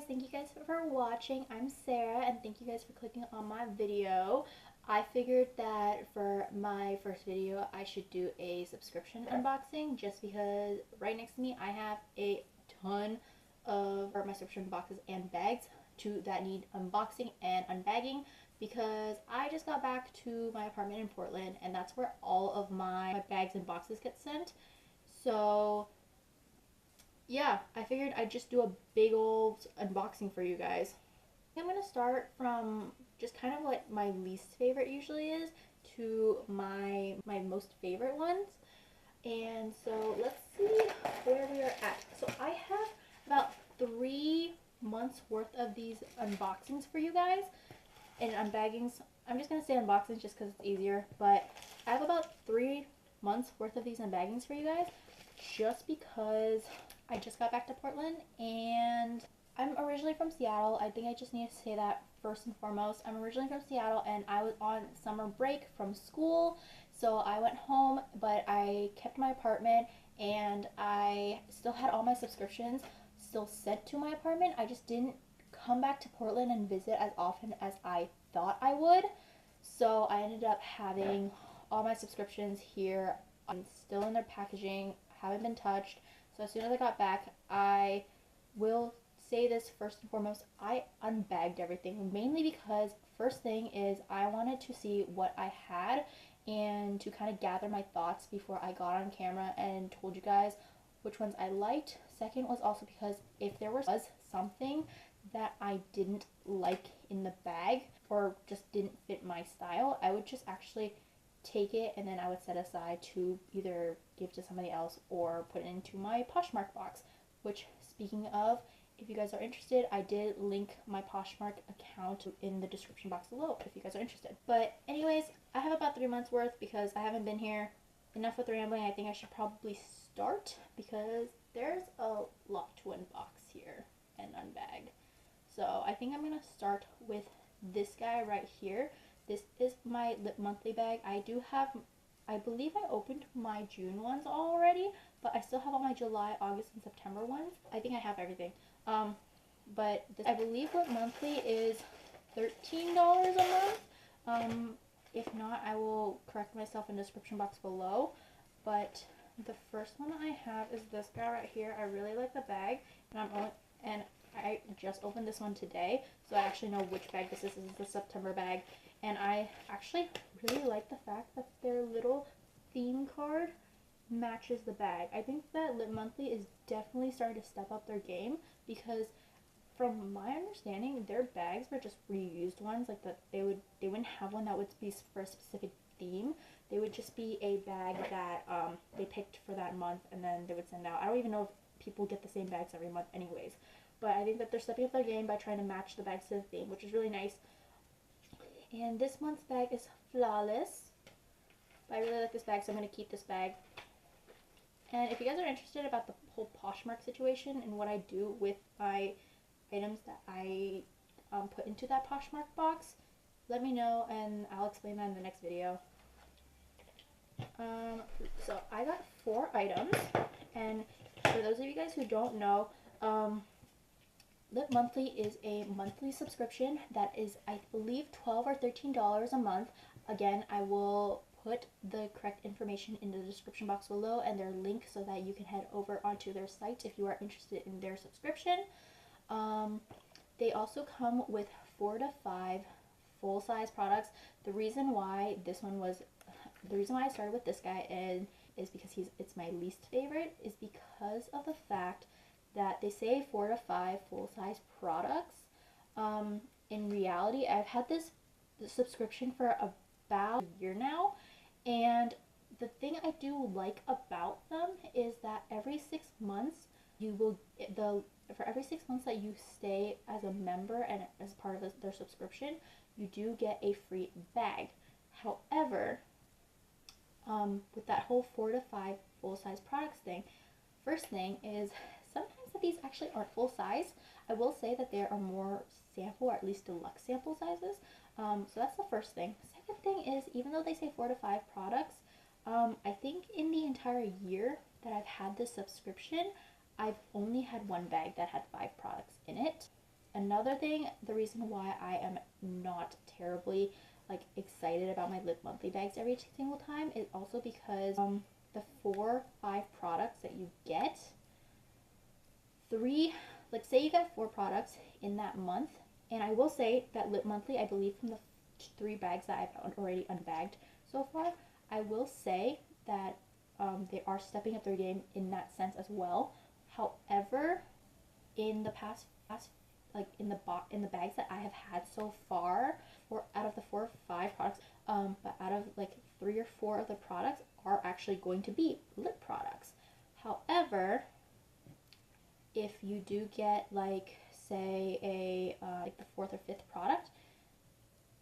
guys, thank you guys for watching. I'm Sarah and thank you guys for clicking on my video. I figured that for my first video I should do a subscription unboxing just because right next to me I have a ton of my subscription boxes and bags that need unboxing and unbagging because I just got back to my apartment in Portland and that's where all of my bags and boxes get sent. So yeah, I figured I'd just do a big old unboxing for you guys. I'm going to start from just kind of what my least favorite usually is to my most favorite ones. And so let's see where we are at. So I have about 3 months worth of these unboxings for you guys and unbaggings. I'm just going to say unboxings just because it's easier, but I have about 3 months worth of these unbaggings for you guys just because I just got back to Portland and I'm originally from Seattle. I think I just need to say that first and foremost. I'm originally from Seattle and I was on summer break from school, so I went home, but I kept my apartment and I still had all my subscriptions still sent to my apartment. I just didn't come back to Portland and visit as often as I thought I would, so I ended up having all my subscriptions here still in their packaging, haven't been touched. So as soon as I got back, I will say this first and foremost, I unbagged everything, mainly because first thing is I wanted to see what I had and to kind of gather my thoughts before I got on camera and told you guys which ones I liked. Second was also because if there was something that I didn't like in the bag or just didn't fit my style, I would just actually take it and then I would set aside to either give to somebody else or put it into my Poshmark box, which, speaking of, if you guys are interested, I did link my Poshmark account in the description box below if you guys are interested. But anyways, I have about 3 months worth because I haven't been here. Enough with rambling. I think I should probably start because there's a lot to unbox here and unbag. So I think I'm going to start with this guy right here. This is my Lip Monthly bag. I believe I opened my June ones already, but I still have all my July, August, and September ones. I think I have everything. But I believe Lip Monthly is $13 a month. If not, I will correct myself in the description box below. But the first one I have is this guy right here. I really like the bag, and I just opened this one today, so I actually know which bag this is. This is the September bag. And I actually really like the fact that their little theme card matches the bag. I think that Lip Monthly is definitely starting to step up their game because from my understanding, their bags were just reused ones. Like they wouldn't have one that would be for a specific theme. They would just be a bag that they picked for that month and then they would send out. I don't even know if people get the same bags every month anyways. But I think that they're stepping up their game by trying to match the bags to the theme, which is really nice. And this month's bag is Flawless. I really like this bag, so I'm going to keep this bag. And if you guys are interested about the whole Poshmark situation and what I do with my items that I put into that Poshmark box, let me know and I'll explain that in the next video. So I got 4 items, and for those of you guys who don't know, Lip Monthly is a monthly subscription that is, I believe, $12 or $13 a month. Again, I will put the correct information in the description box below and their link so that you can head over onto their site if you are interested in their subscription. They also come with 4 to 5 full-size products. The reason why I started with this guy is because it's my least favorite, is because of the fact that they say 4 to 5 full-size products. In reality, I've had this subscription for about a year now, and the thing I do like about them is that every 6 months for every 6 months that you stay as a member and as part of their subscription, you do get a free bag. However, with that whole 4 to 5 full-size products thing, first thing is sometimes that these actually aren't full size. I will say that there are more sample, or at least deluxe sample sizes. So that's the first thing. Second thing is, even though they say 4 to 5 products, I think in the entire year that I've had this subscription, I've only had one bag that had 5 products in it. another thing, the reason why I am not terribly like excited about my lip monthly bags every single time is also because the 4-5 products that you get, like say you get 4 products in that month, and I will say that lip monthly, I believe from the 3 bags that I've already unbagged so far, I will say that they are stepping up their game in that sense as well. However, in the past like in the bags that I have had so far, or out of the 4 or 5 products, but out of like 3 or 4 of the products are actually going to be lip products. However, if you do get like say a like the 4th or 5th product,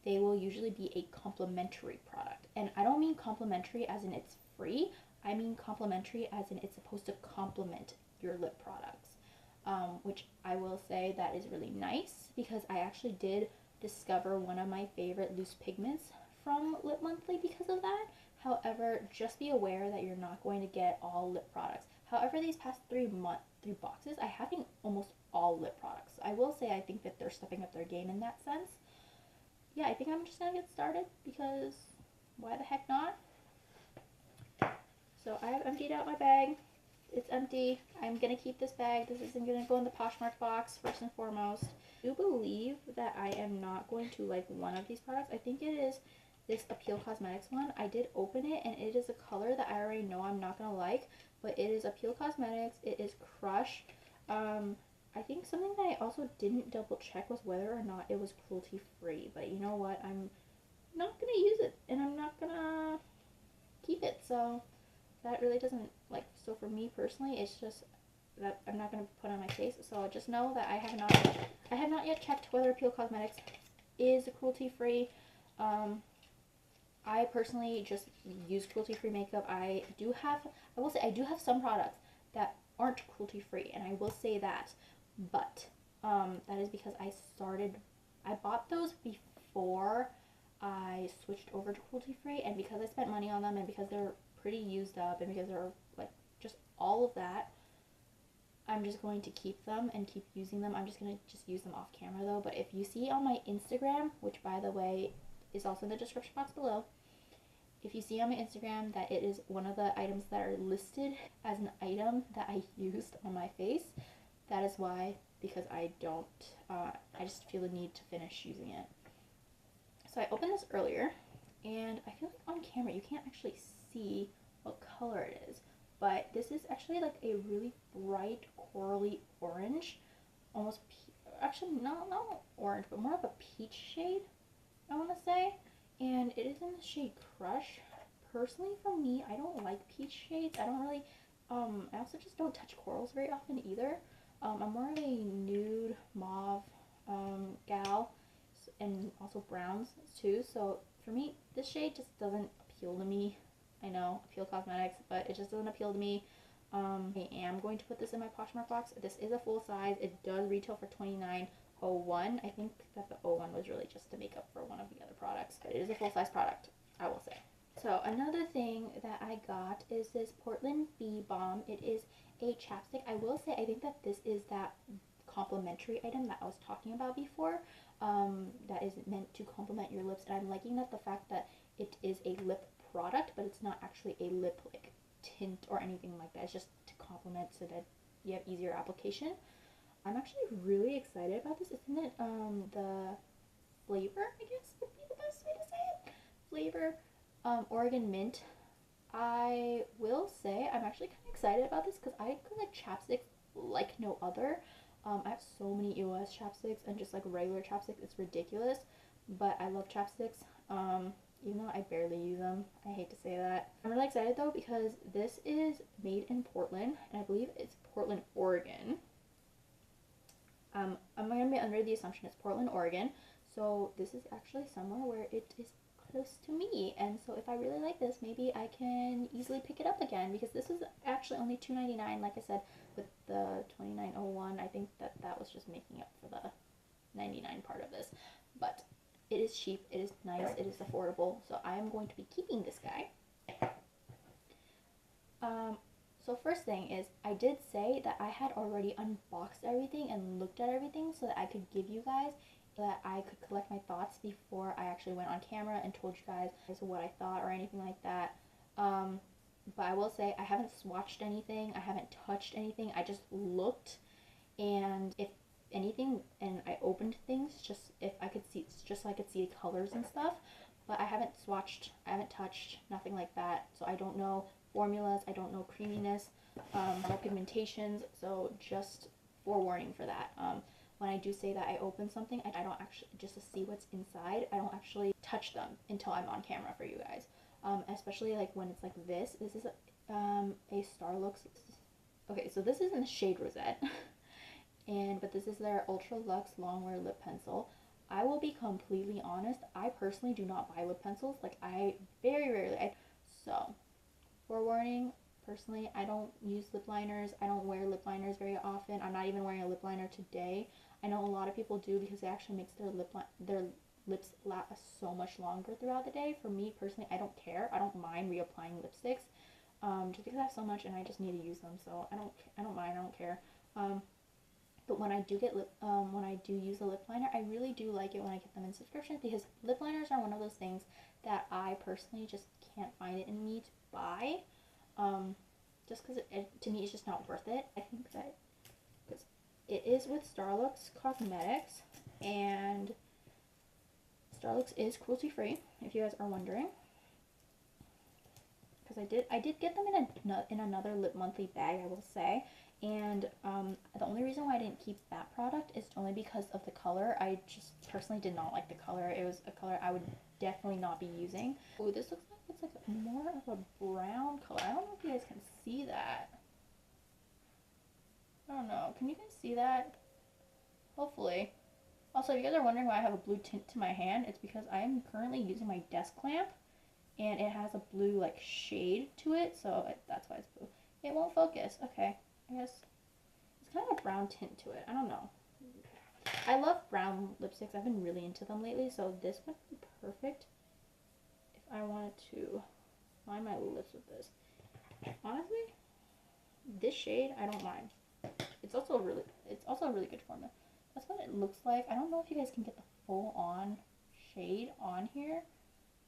they will usually be a complimentary product. And I don't mean complimentary as in it's free, I mean complimentary as in it's supposed to complement your lip products, which I will say that is really nice, because I actually did discover one of my favorite loose pigments from Lip Monthly because of that. However, just be aware that you're not going to get all lip products. However, these past 3 boxes, I have almost all lip products. I will say I think that they're stepping up their game in that sense. Yeah, I think I'm just gonna get started, because why the heck not? So I have emptied out my bag. It's empty. I'm gonna keep this bag. This isn't gonna go in the Poshmark box first and foremost. I do believe that I am not going to like one of these products. I think it is this Appeal Cosmetics one. I did open it, and it is a color that I already know I'm not gonna like, but it is Appeal Cosmetics. It is Crush. I think something that I also didn't double check was whether or not it was cruelty free, but you know what, I'm not gonna use it, and I'm not gonna keep it, so that really doesn't, like, so for me personally, it's just that I'm not gonna put on my face. So just know that I have not yet checked whether Appeal Cosmetics is cruelty free. I personally just use cruelty free makeup. I will say I do have some products that aren't cruelty free, and I will say that, but that is because I bought those before I switched over to cruelty free, and because I spent money on them, and because they're pretty used up, and because they're like just all of that, I'm just going to keep them and keep using them. I'm just going to use them off camera though. But if you see on my Instagram, which by the way is also in the description box below, if you see on my Instagram that it is one of the items that are listed as an item that I used on my face, that is why, because I just feel the need to finish using it. So I opened this earlier, and I feel like on camera you can't actually see what color it is, but this is actually like a really bright corally orange, almost actually not orange, but more of a peach shade, I want to say, and it is in the shade Crush. Personally, for me, I don't like peach shades. I don't really I also just don't touch corals very often either. I'm more of a nude mauve gal, and also browns too, so for me this shade just doesn't appeal to me. I know, Appeal Cosmetics, but it just doesn't appeal to me. I am going to put this in my Poshmark box. This is a full size. It does retail for $29.01. I think that the 01 was really just to make up for one of the other products, but it is a full size product, I will say. So another thing that I got is this Portland Bee Balm. It is a chapstick. I will say I think that this is that complimentary item that I was talking about before, that is meant to complement your lips, and I'm liking that the fact that it is a lip product, but it's not actually a lip like tint or anything like that. It's just to complement so that you have easier application. I'm actually really excited about this. Isn't it the flavor, I guess would be the best way to say it, flavor Oregon Mint. I will say I'm actually kind of excited about this because I collect chapsticks like no other. I have so many EOS chapsticks and just like regular chapsticks, it's ridiculous, but I love chapsticks, even though I barely use them. I hate to say that. I'm really excited though because this is made in Portland, and I believe it's Portland, Oregon. I'm going to be under the assumption it's Portland, Oregon, so this is actually somewhere where it is close to me, and so if I really like this, maybe I can easily pick it up again, because this is actually only $2.99, like I said, with the $29.01. I think that was just making up for the $99 part of this, but it is cheap, it is nice, it is affordable, so I am going to be keeping this guy. So first thing is, I did say that I had already unboxed everything and looked at everything so that I could give you guys, so that I could collect my thoughts before I actually went on camera and told you guys what I thought or anything like that. But I will say I haven't swatched anything, I haven't touched anything, I just looked, and if anything, and I opened things just if I could see, just so I could see the colors and stuff, but I haven't swatched, I haven't touched, nothing like that, so I don't know formulas, I don't know creaminess, no pigmentations, so just forewarning for that. When I do say that I open something, I don't actually, just to see what's inside, I don't actually touch them until I'm on camera for you guys. Especially like when it's like this. This is a Starlux. Okay, so this is in the shade Rosette, but this is their Ultra Luxe Longwear Lip Pencil. I will be completely honest, I personally do not buy lip pencils. Like, I very rarely. So, forewarning, personally, I don't use lip liners. I don't wear lip liners very often. I'm not even wearing a lip liner today. I know a lot of people do because it actually makes their lips last so much longer throughout the day. For me personally, I don't care. I don't mind reapplying lipsticks, just because I have so much and I just need to use them. So I don't mind. I don't care. But when I do use a lip liner, I really do like it when I get them in subscriptions, because lip liners are one of those things that I personally just can't find it in me to buy. Just because to me it's just not worth it. I think that because it is with Starlux Cosmetics, and Starlux is cruelty free, if you guys are wondering. Because I did get them in another Lip Monthly bag, I will say. And the only reason why I didn't keep that product is only because of the color. I just personally did not like the color. It was a color I would definitely not be using. Oh, this looks like it's like more of a brown color. I don't know if you guys can see that. I don't know. Can you guys see that? Hopefully. Also, if you guys are wondering why I have a blue tint to my hand, it's because I am currently using my desk lamp, and it has a blue like shade to it, so that's why it's blue. It won't focus. Okay, I guess it's kind of a brown tint to it. I don't know. I love brown lipsticks. I've been really into them lately, so this would be perfect if I wanted to line my lips with this. Honestly, this shade I don't mind. It's also a really good formula. That's what it looks like. I don't know if you guys can get the full on shade on here,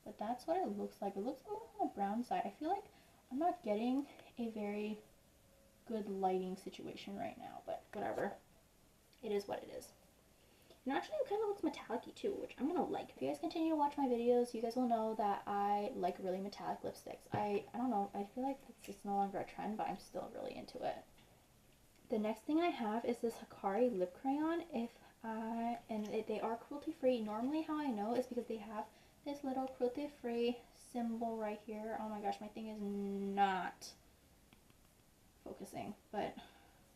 but that's what it looks like. It looks a little on the brown side. I feel like I'm not getting a very good lighting situation right now, but whatever. It is what it is. And actually it kind of looks metallic-y too, which I'm gonna like. If you guys continue to watch my videos, you guys will know that I like really metallic lipsticks. I don't know, I feel like it's just no longer a trend, but I'm still really into it. The next thing I have is this Hikari lip crayon. They are cruelty free. Normally how I know is because they have this little cruelty free symbol right here. Oh my gosh, my thing is not focusing, but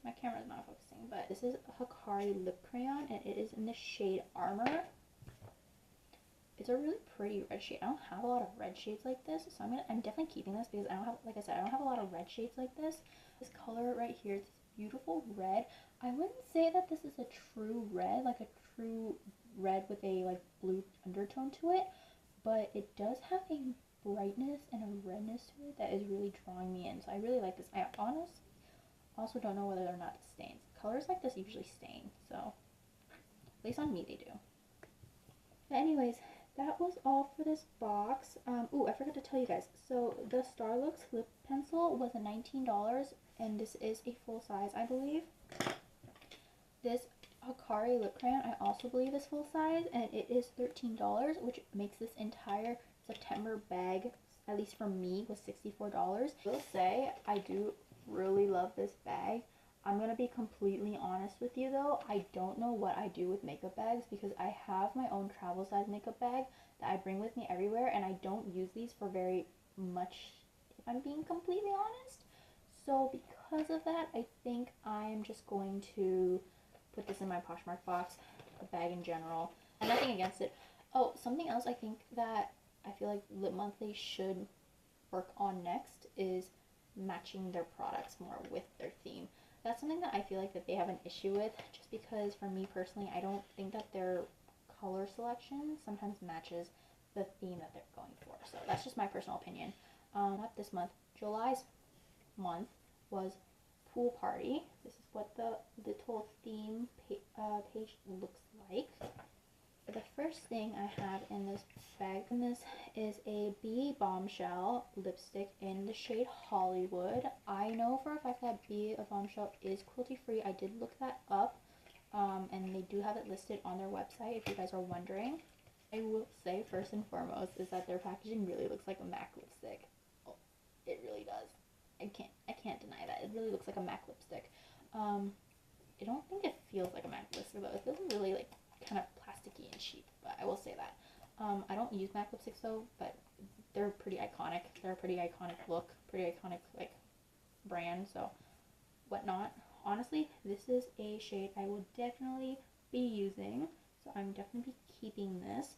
my camera is not focusing. But this is a Hikari lip crayon, and it is in the shade Armor. It's a really pretty red shade. I don't have a lot of red shades like this, so I'm definitely keeping this because I don't have, like I said, I don't have a lot of red shades like this. This color right here, this beautiful red. I wouldn't say that this is a true red, like a true red with a like blue undertone to it, but it does have a brightness and a redness to it that is really drawing me in. So I really like this. I honestly also don't know whether or not it stains. Colors like this usually stain, so at least on me they do. But anyways, that was all for this box. Ooh, I forgot to tell you guys. So the Starlux lip pencil was $19, and this is a full size, I believe. This Hikari lip crayon I also believe is full size, and it is $13, which makes this entire September bag, at least for me, was $64. I will say I do really love this bag. I'm gonna be completely honest with you though, I don't know what I do with makeup bags, because I have my own travel size makeup bag that I bring with me everywhere, and I don't use these for very much, if I'm being completely honest. So because of that, I think I'm just going to put this in my Poshmark box, the bag in general, and nothing against it. Oh, something else I think that I feel like Lip Monthly should work on next is matching their products more with their theme. That's something that I feel like that they have an issue with, just because for me personally, I don't think that their color selection sometimes matches the theme that they're going for. So that's just my personal opinion. Not this month, July's month. was Pool Party. This is what the little theme page looks like. The first thing I have in this bag, and this is a BA Bombshell lipstick in the shade Hollywood. I know for a fact that BA Bombshell is cruelty free. I did look that up, and they do have it listed on their website if you guys are wondering. I will say first and foremost is that their packaging really looks like a MAC lipstick. Oh, it really does. I can't deny that. It really looks like a MAC lipstick. I don't think it feels like a MAC lipstick though. It feels really like kind of plasticky and cheap, but I will say that. I don't use MAC lipsticks though, but they're pretty iconic. They're a pretty iconic look, pretty iconic like brand, so whatnot. Honestly, this is a shade I will definitely be using, so I'm definitely keeping this.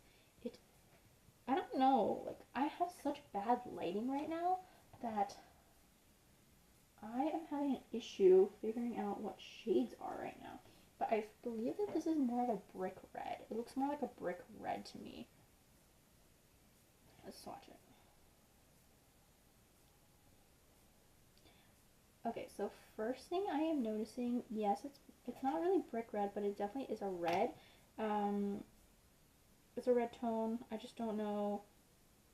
I don't know, like I have such bad lighting right now that I am having an issue figuring out what shades are right now. But I believe that this is more of a brick red. It looks more like a brick red to me. Let's swatch it. Okay, so first thing I am noticing, yes, it's not really brick red, but it definitely is a red. It's a red tone. I just don't know.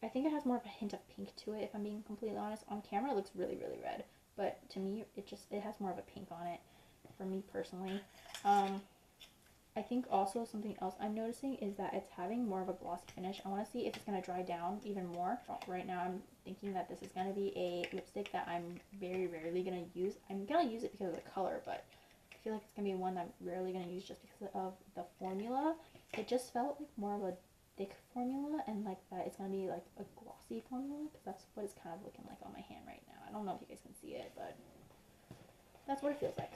I think it has more of a hint of pink to it, if I'm being completely honest. On camera, it looks really, really red. But to me, it has more of a pink on it, for me personally. I think also something else I'm noticing is that it's having more of a glossy finish. I want to see if it's going to dry down even more. Right now, I'm thinking that this is going to be a lipstick that I'm very rarely going to use. I'm going to use it because of the color, but I feel like it's going to be one that I'm rarely going to use just because of the formula. It just felt like more of a thick formula, and like that it's going to be like a glossy formula, because that's what it's kind of looking like on my hand right now. I don't know if you guys can see it, but that's what it feels like.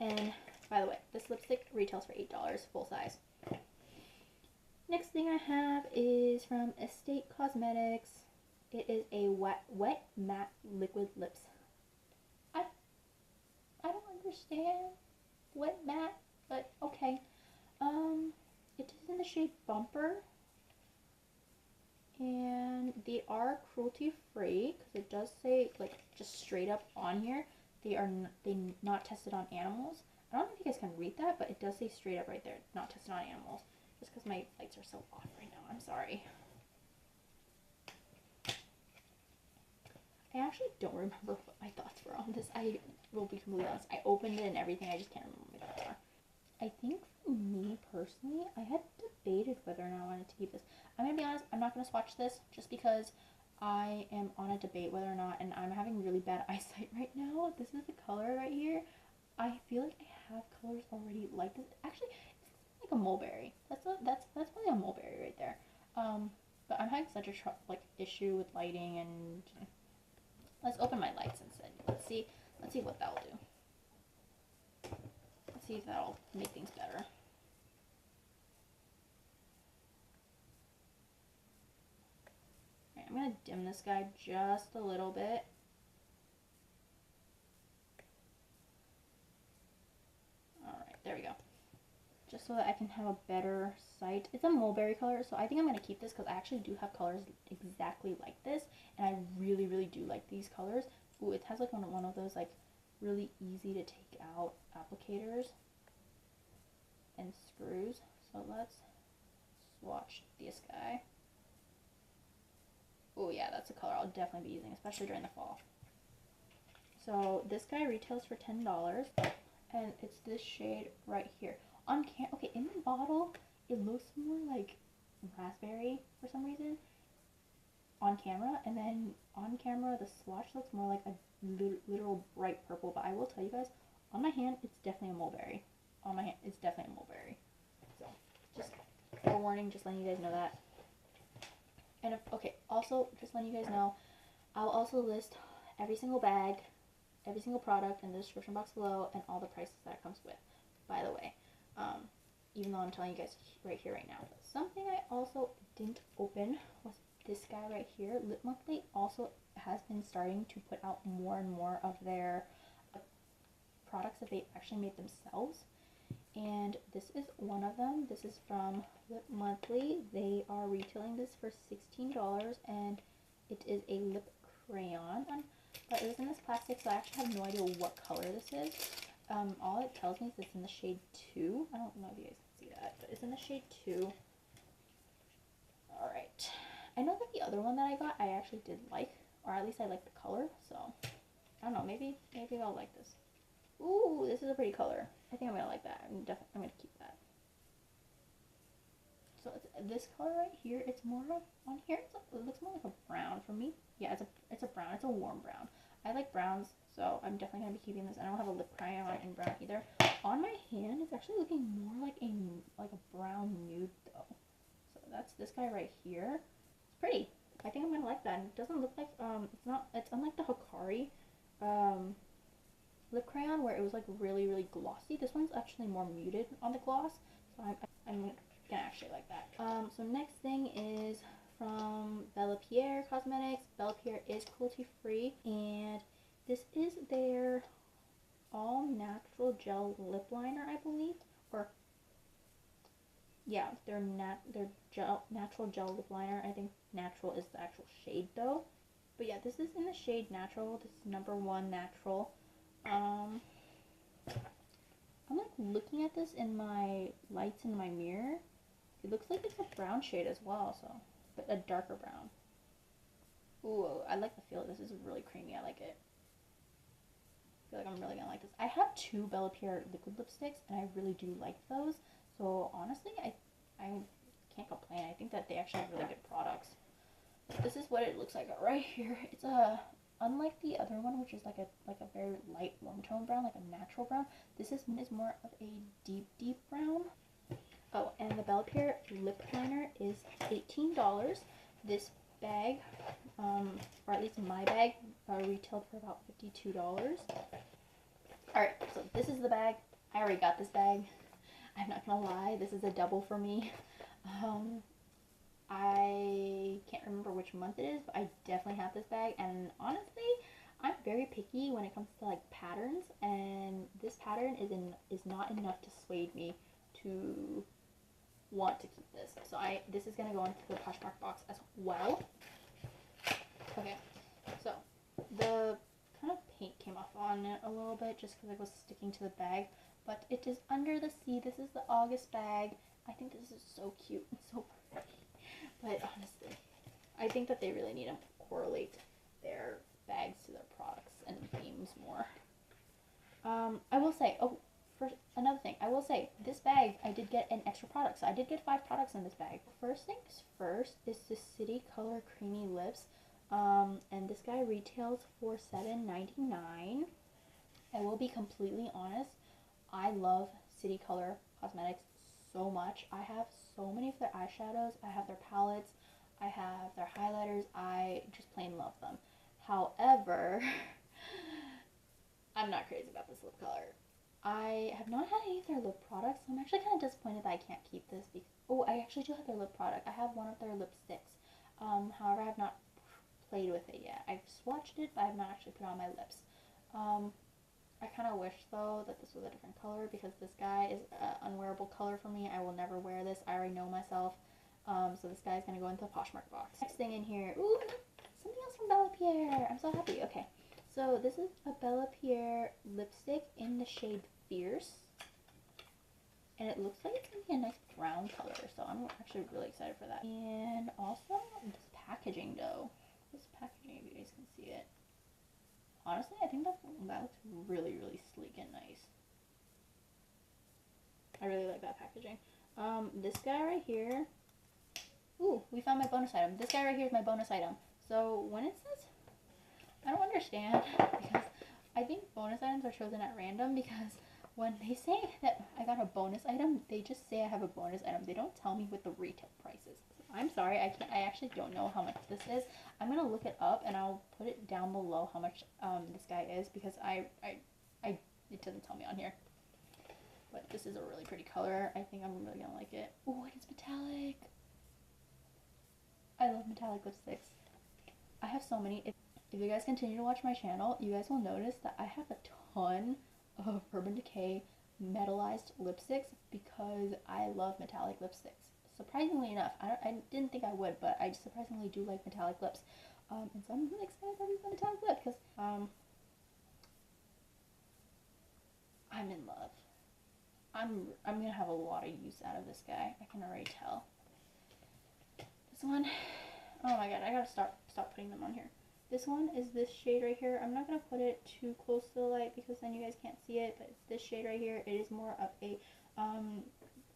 And by the way, this lipstick retails for $8 full size. Next thing I have is from Estate Cosmetics. It is a wet matte liquid lips. I don't understand wet matte, but okay. It is in the shade Bumper, and they are cruelty free because it does say like just straight up on here they not tested on animals. I don't know if you guys can read that, but it does say straight up right there, not tested on animals. Just because my lights are so off right now, I'm sorry. I actually don't remember what my thoughts were on this. I will be completely honest. I opened it and everything, I just can't remember what my thoughts are. I think for me personally, I had debated whether or not I wanted to keep this. I'm going to be honest, I'm not going to swatch this just because I am on a debate whether or not, and I'm having really bad eyesight right now. This is the color right here. I feel like I have colors already like this. Actually, it's like a mulberry. That's probably a mulberry right there. But I'm having such a issue with lighting, and let's open my lights instead. Let's see what that'll do. Let's see if that'll make things better. Alright, I'm gonna dim this guy just a little bit. There we go. Just so that I can have a better sight. It's a mulberry color, so I think I'm going to keep this because I actually do have colors exactly like this, and I really, really do like these colors. Ooh, it has like one of those like really easy to take out applicators and screws. So let's swatch this guy. Oh yeah, that's a color I'll definitely be using, especially during the fall. So this guy retails for $10. And it's this shade right here. Okay, in the bottle, it looks more like raspberry for some reason on camera, and then on camera, the swatch looks more like a literal bright purple. But I will tell you guys, on my hand, it's definitely a mulberry. On my hand, it's definitely a mulberry. So, just forewarning, just letting you guys know that. And also, just letting you guys know, I'll also list every single bag, every single product in the description box below, and all the prices that it comes with, by the way, even though I'm telling you guys right here, right now. But something I also didn't open was this guy right here. Lip Monthly also has been starting to put out more and more of their products that they actually made themselves, and this is one of them. This is from Lip Monthly. They are retailing this for $16, and it is a lip crayon. But it was in this plastic, so I actually have no idea what color this is. All it tells me is it's in the shade 2. I don't know if you guys can see that, but it's in the shade 2. Alright. I know that the other one that I got I actually did like, or at least I like the color, so I don't know, maybe I'll like this. Ooh, this is a pretty color. I think I'm gonna like that. I'm gonna keep that. So it's this color right here. It's more of, on here it looks more like a brown for me. Yeah, it's a brown. It's a warm brown. I like browns, so I'm definitely gonna be keeping this. I don't have a lip crayon in brown either. On my hand, it's actually looking more like a brown nude though. So that's this guy right here. It's pretty. I think I'm gonna like that. And it doesn't look like it's unlike the Hikari lip crayon where it was like really glossy. This one's actually more muted on the gloss, so I'm gonna actually like that. So next thing is from Bella Pierre Cosmetics. Bella Pierre is cruelty free, and this is their all natural gel lip liner, I believe, or yeah, their natural gel lip liner. I think natural is the actual shade though, but yeah, this is in the shade natural. This is number 1 natural. I'm like looking at this in my lights in my mirror. It looks like it's a brown shade as well, so, but a darker brown. Ooh, I like the feel of this. This is really creamy. I like it. I feel like I'm really gonna like this. I have 2 Bella Pierre liquid lipsticks, and I really do like those. So honestly, I can't complain. I think that they actually have really good products. This is what it looks like right here. It's a unlike the other one, which is like a very light warm tone brown, like a natural brown. This is more of a deep brown. Oh, and the Bella Pierre lip liner is $18. This bag, or at least my bag, retailed for about $52. Alright, so this is the bag. I already got this bag. I'm not gonna lie, this is a double for me. I can't remember which month it is, but I definitely have this bag, and honestly, I'm very picky when it comes to like patterns, and this pattern is not enough to sway me to want to keep this. So this is gonna go into the Poshmark box as well. Okay, so the kind of paint came off on it a little bit just because it was sticking to the bag, but it is under the sea. This is the August bag. I think this is so cute and so pretty. But honestly, I think that they really need to correlate their bags to their products and themes more. I will say, first, another thing, I will say, this bag, I did get an extra product. So I did get 5 products in this bag. First things first is the City Color Creamy Lips. And this guy retails for $7.99. I will be completely honest, I love City Color Cosmetics so much. I have so many of their eyeshadows, I have their palettes, I have their highlighters. I just plain love them. However, I'm not crazy about this lip color. I have not had any of their lip products, so I'm actually kind of disappointed that I can't keep this. Oh, I actually do have their lip product. I have one of their lipsticks. However, I have not played with it yet. I've swatched it, but I have not actually put it on my lips. I kind of wish, though, that this was a different color, because this guy is an unwearable color for me. I will never wear this. I already know myself. So this guy is going to go into the Poshmark box. Next thing in here, ooh, something else from Bella Pierre. I'm so happy. Okay, so this is a Bella Pierre lipstick in the shade Fierce. And it looks like it's going to be a nice brown color, so I'm actually really excited for that. And also, this packaging, though. This packaging, if you guys can see it. Honestly, I think that looks really sleek and nice. I really like that packaging. This guy right here. Ooh, we found my bonus item. This guy right here is my bonus item. So when it says, I don't understand, because I think bonus items are chosen at random, because when they say that I got a bonus item, they just say I have a bonus item. They don't tell me what the retail price is. I'm sorry, I actually don't know how much this is. I'm gonna look it up and I'll put it down below how much this guy is, because it doesn't tell me on here. But this is a really pretty color. I think I'm really gonna like it. Oh, it is metallic. I love metallic lipsticks. I have so many. If you guys continue to watch my channel, you guys will notice that I have a ton of Urban Decay metallized lipsticks, because I love metallic lipsticks. Surprisingly enough, I didn't think I would, but I surprisingly do like metallic lips. And so I'm really excited that he's gonna tell lip because I'm in love. I'm gonna have a lot of use out of this guy. I can already tell. This one, oh my god, I gotta stop putting them on here. This one is this shade right here. I'm not gonna put it too close to the light because then you guys can't see it, but it's this shade right here. It is more of a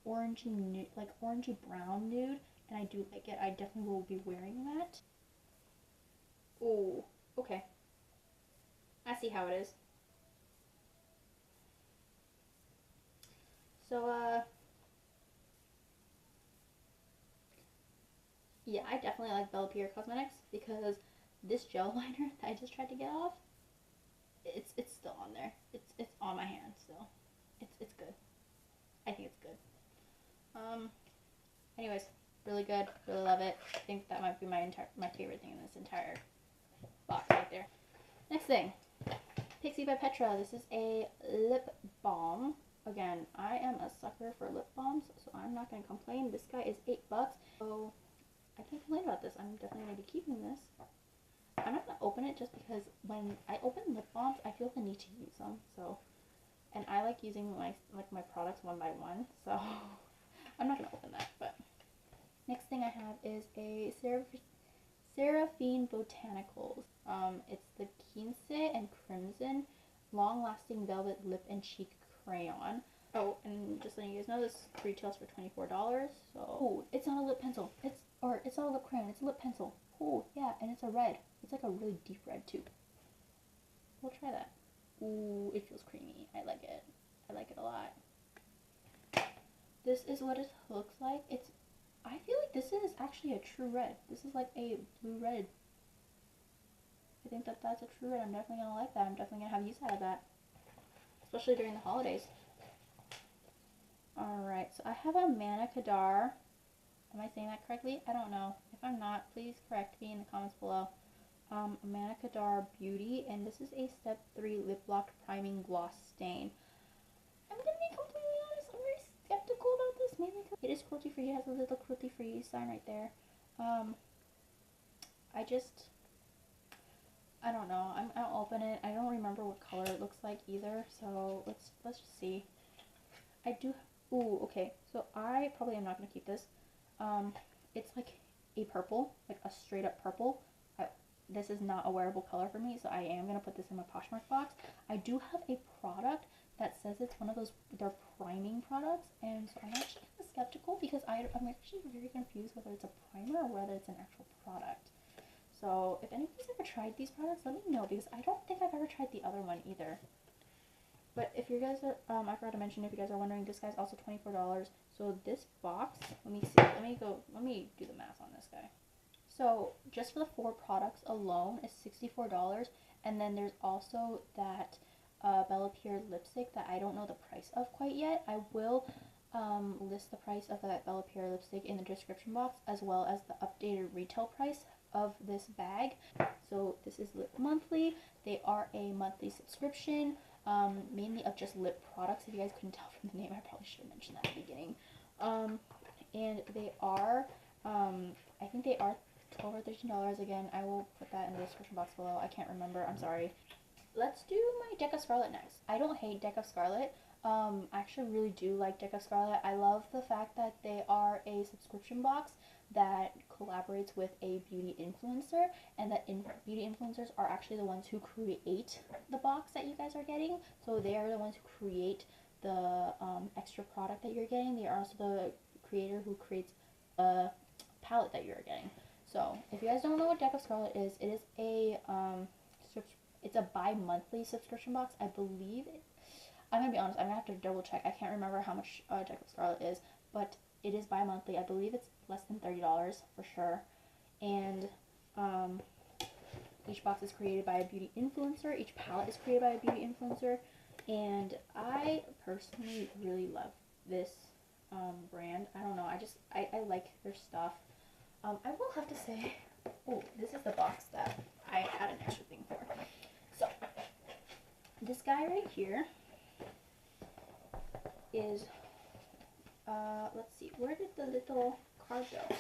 orangey nude, like orangey brown nude, and I do like it. I definitely will be wearing that. Oh, okay. I see how it is. So, yeah, I definitely like Bella Pierre Cosmetics because this gel liner that I just tried to get off, it's still on there. It's on my hand still. It's good. I think it's good. Anyways, really good. Really love it. I think that might be my favorite thing in this entire box right there. Next thing, Pixie by Petra. This is a lip balm. Again, I am a sucker for lip balms, so I'm not gonna complain. This guy is $8, so I can't complain about this. I'm definitely gonna be keeping this. I'm not gonna open it just because when I open lip balms, I feel the need to use them. So, and I like using my products one by one. So I'm not gonna open that. But next thing I have is a Seraphine Botanicals. It's the Quince and Crimson Long-Lasting Velvet Lip and Cheek Crayon. Oh, and just letting you guys know, this retails for $24. So, oh, it's not a lip pencil. It's not a lip crayon. It's a lip pencil. Oh, yeah, and it's a red. It's like a really deep red too. We'll try that. Ooh, it feels creamy. I like it. I like it a lot. This is what it looks like. I feel like this is actually a true red. This is like a blue red. I think that that's a true red. I'm definitely gonna like that. I'm definitely gonna have use out of that, especially during the holidays. Alright, so I have a Manna Kadar. Am I saying that correctly? I don't know. If I'm not, please correct me in the comments below. Manna Kadar Beauty, and this is a step 3 lip lock priming gloss stain. I'm gonna be completely honest, I'm very skeptical about this, mainly because it is cruelty free. It has a little cruelty free sign right there. I don't know. I'll open it. I don't remember what color it looks like either, so let's just see. I do. Ooh, okay. So I probably am not gonna keep this. It's like a purple, like a straight up purple. This is not a wearable color for me, so I am gonna put this in my Poshmark box. I do have a product that says it's one of those, they're priming products, and so I'm actually kind of skeptical because I'm actually very confused whether it's a primer or whether it's an actual product. So if anybody's ever tried these products, let me know, because I don't think I've ever tried the other one either. But if you guys are, I forgot to mention, if you guys are wondering, this guy's also $24. So this box, let me see, let me do the math on this guy. So just for the 4 products alone is $64, and then there's also that Bella Pierre lipstick that I don't know the price of quite yet. I will list the price of that Bella Pierre lipstick in the description box, as well as the updated retail price of this bag. So this is Lip Monthly. They are a monthly subscription, mainly of just lip products. If you guys couldn't tell from the name, I probably should have mentioned that at the beginning. And they are, I think they are $12 or $13 again. I will put that in the description box below. I can't remember. I'm sorry. Let's do my Deck of Scarlet next. I don't hate Deck of Scarlet. I actually really do like Deck of Scarlet. I love the fact that they are a subscription box that collaborates with a beauty influencer, and that beauty influencers are actually the ones who create the box that you guys are getting. So they are the ones who create the extra product that you're getting. They are also the creator who creates a palette that you're getting. So if you guys don't know what Deck of Scarlet is, it is a it's a bi-monthly subscription box. I believe it. I'm gonna be honest, I'm gonna have to double check. I can't remember how much Deck of Scarlet is, but it is bi-monthly. I believe it's less than $30 for sure. And each box is created by a beauty influencer. Each palette is created by a beauty influencer. And I personally really love this brand. I don't know. I like their stuff. I will have to say, oh, this is the box that I had an extra thing for. So, this guy right here is, let's see, where did the little card go?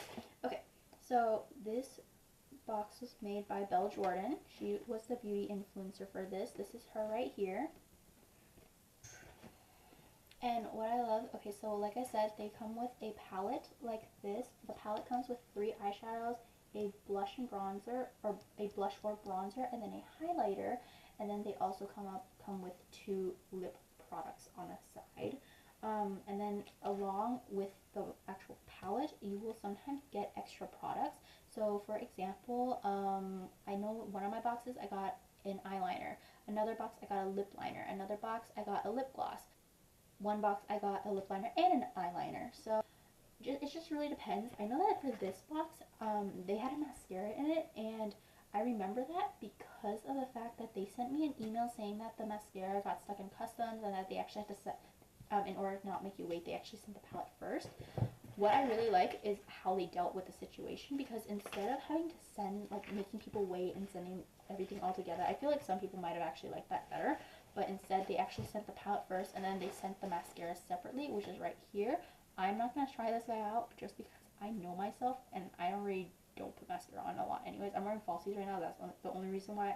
Okay, so this box was made by Belle Jordan. She was the beauty influencer for this. This is her right here. And what I love, okay, so like I said, they come with a palette like this. The palette comes with 3 eyeshadows, a blush and bronzer, or a blush or bronzer, and then a highlighter. And then they also come with 2 lip products on the side. And then along with the actual palette, you will sometimes get extra products. So for example, I know one of my boxes I got an eyeliner. Another box I got a lip liner. Another box I got a lip gloss. One box I got a lip liner and an eyeliner. So it just really depends. I know that for this box, they had a mascara in it, and I remember that because of the fact that they sent me an email saying that the mascara got stuck in customs and that they actually had to set, in order to not make you wait, they actually sent the palette first. What I really like is how they dealt with the situation, because instead of having to send, like, making people wait and sending everything all together, I feel like some people might have actually liked that better, but instead they actually sent the palette first and then they sent the mascara separately, which is right here. I'm not going to try this guy out just because I know myself and I already don't put mascara on a lot anyways. I'm wearing falsies right now. That's the only reason why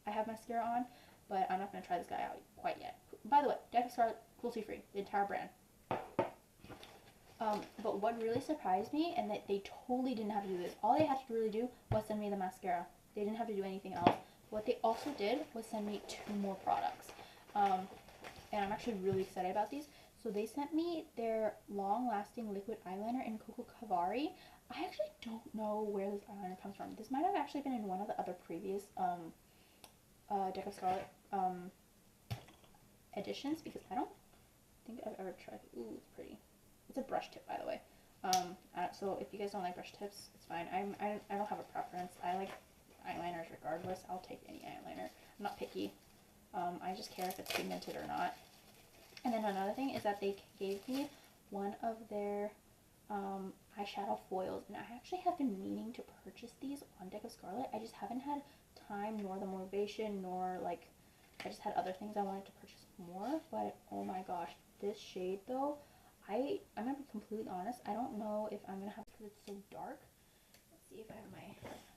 I have mascara on, but I'm not going to try this guy out quite yet. By the way, Deck of Scarlet, cruelty free, the entire brand. But what really surprised me, and that they totally didn't have to do this, all they had to really do was send me the mascara. They didn't have to do anything else. What they also did was send me 2 more products. And I'm actually really excited about these. So they sent me their long-lasting liquid eyeliner in Coco Cavari. I actually don't know where this eyeliner comes from. This might have actually been in one of the other previous Deck of Scarlet editions, because I don't think I've ever tried it. Ooh, it's pretty. It's a brush tip, by the way. So if you guys don't like brush tips, it's fine. I don't have a preference. I like eyeliners regardless. I'll take any eyeliner. I'm not picky. I just care if it's pigmented or not. And then another thing is that they gave me one of their eyeshadow foils, and I actually have been meaning to purchase these on Deck of Scarlet. I just haven't had time, nor the motivation, nor, like, I just had other things I wanted to purchase more. But oh my gosh, this shade though, I'm gonna be completely honest, I don't know if I'm gonna have, because it's so dark. Let's see if I have my,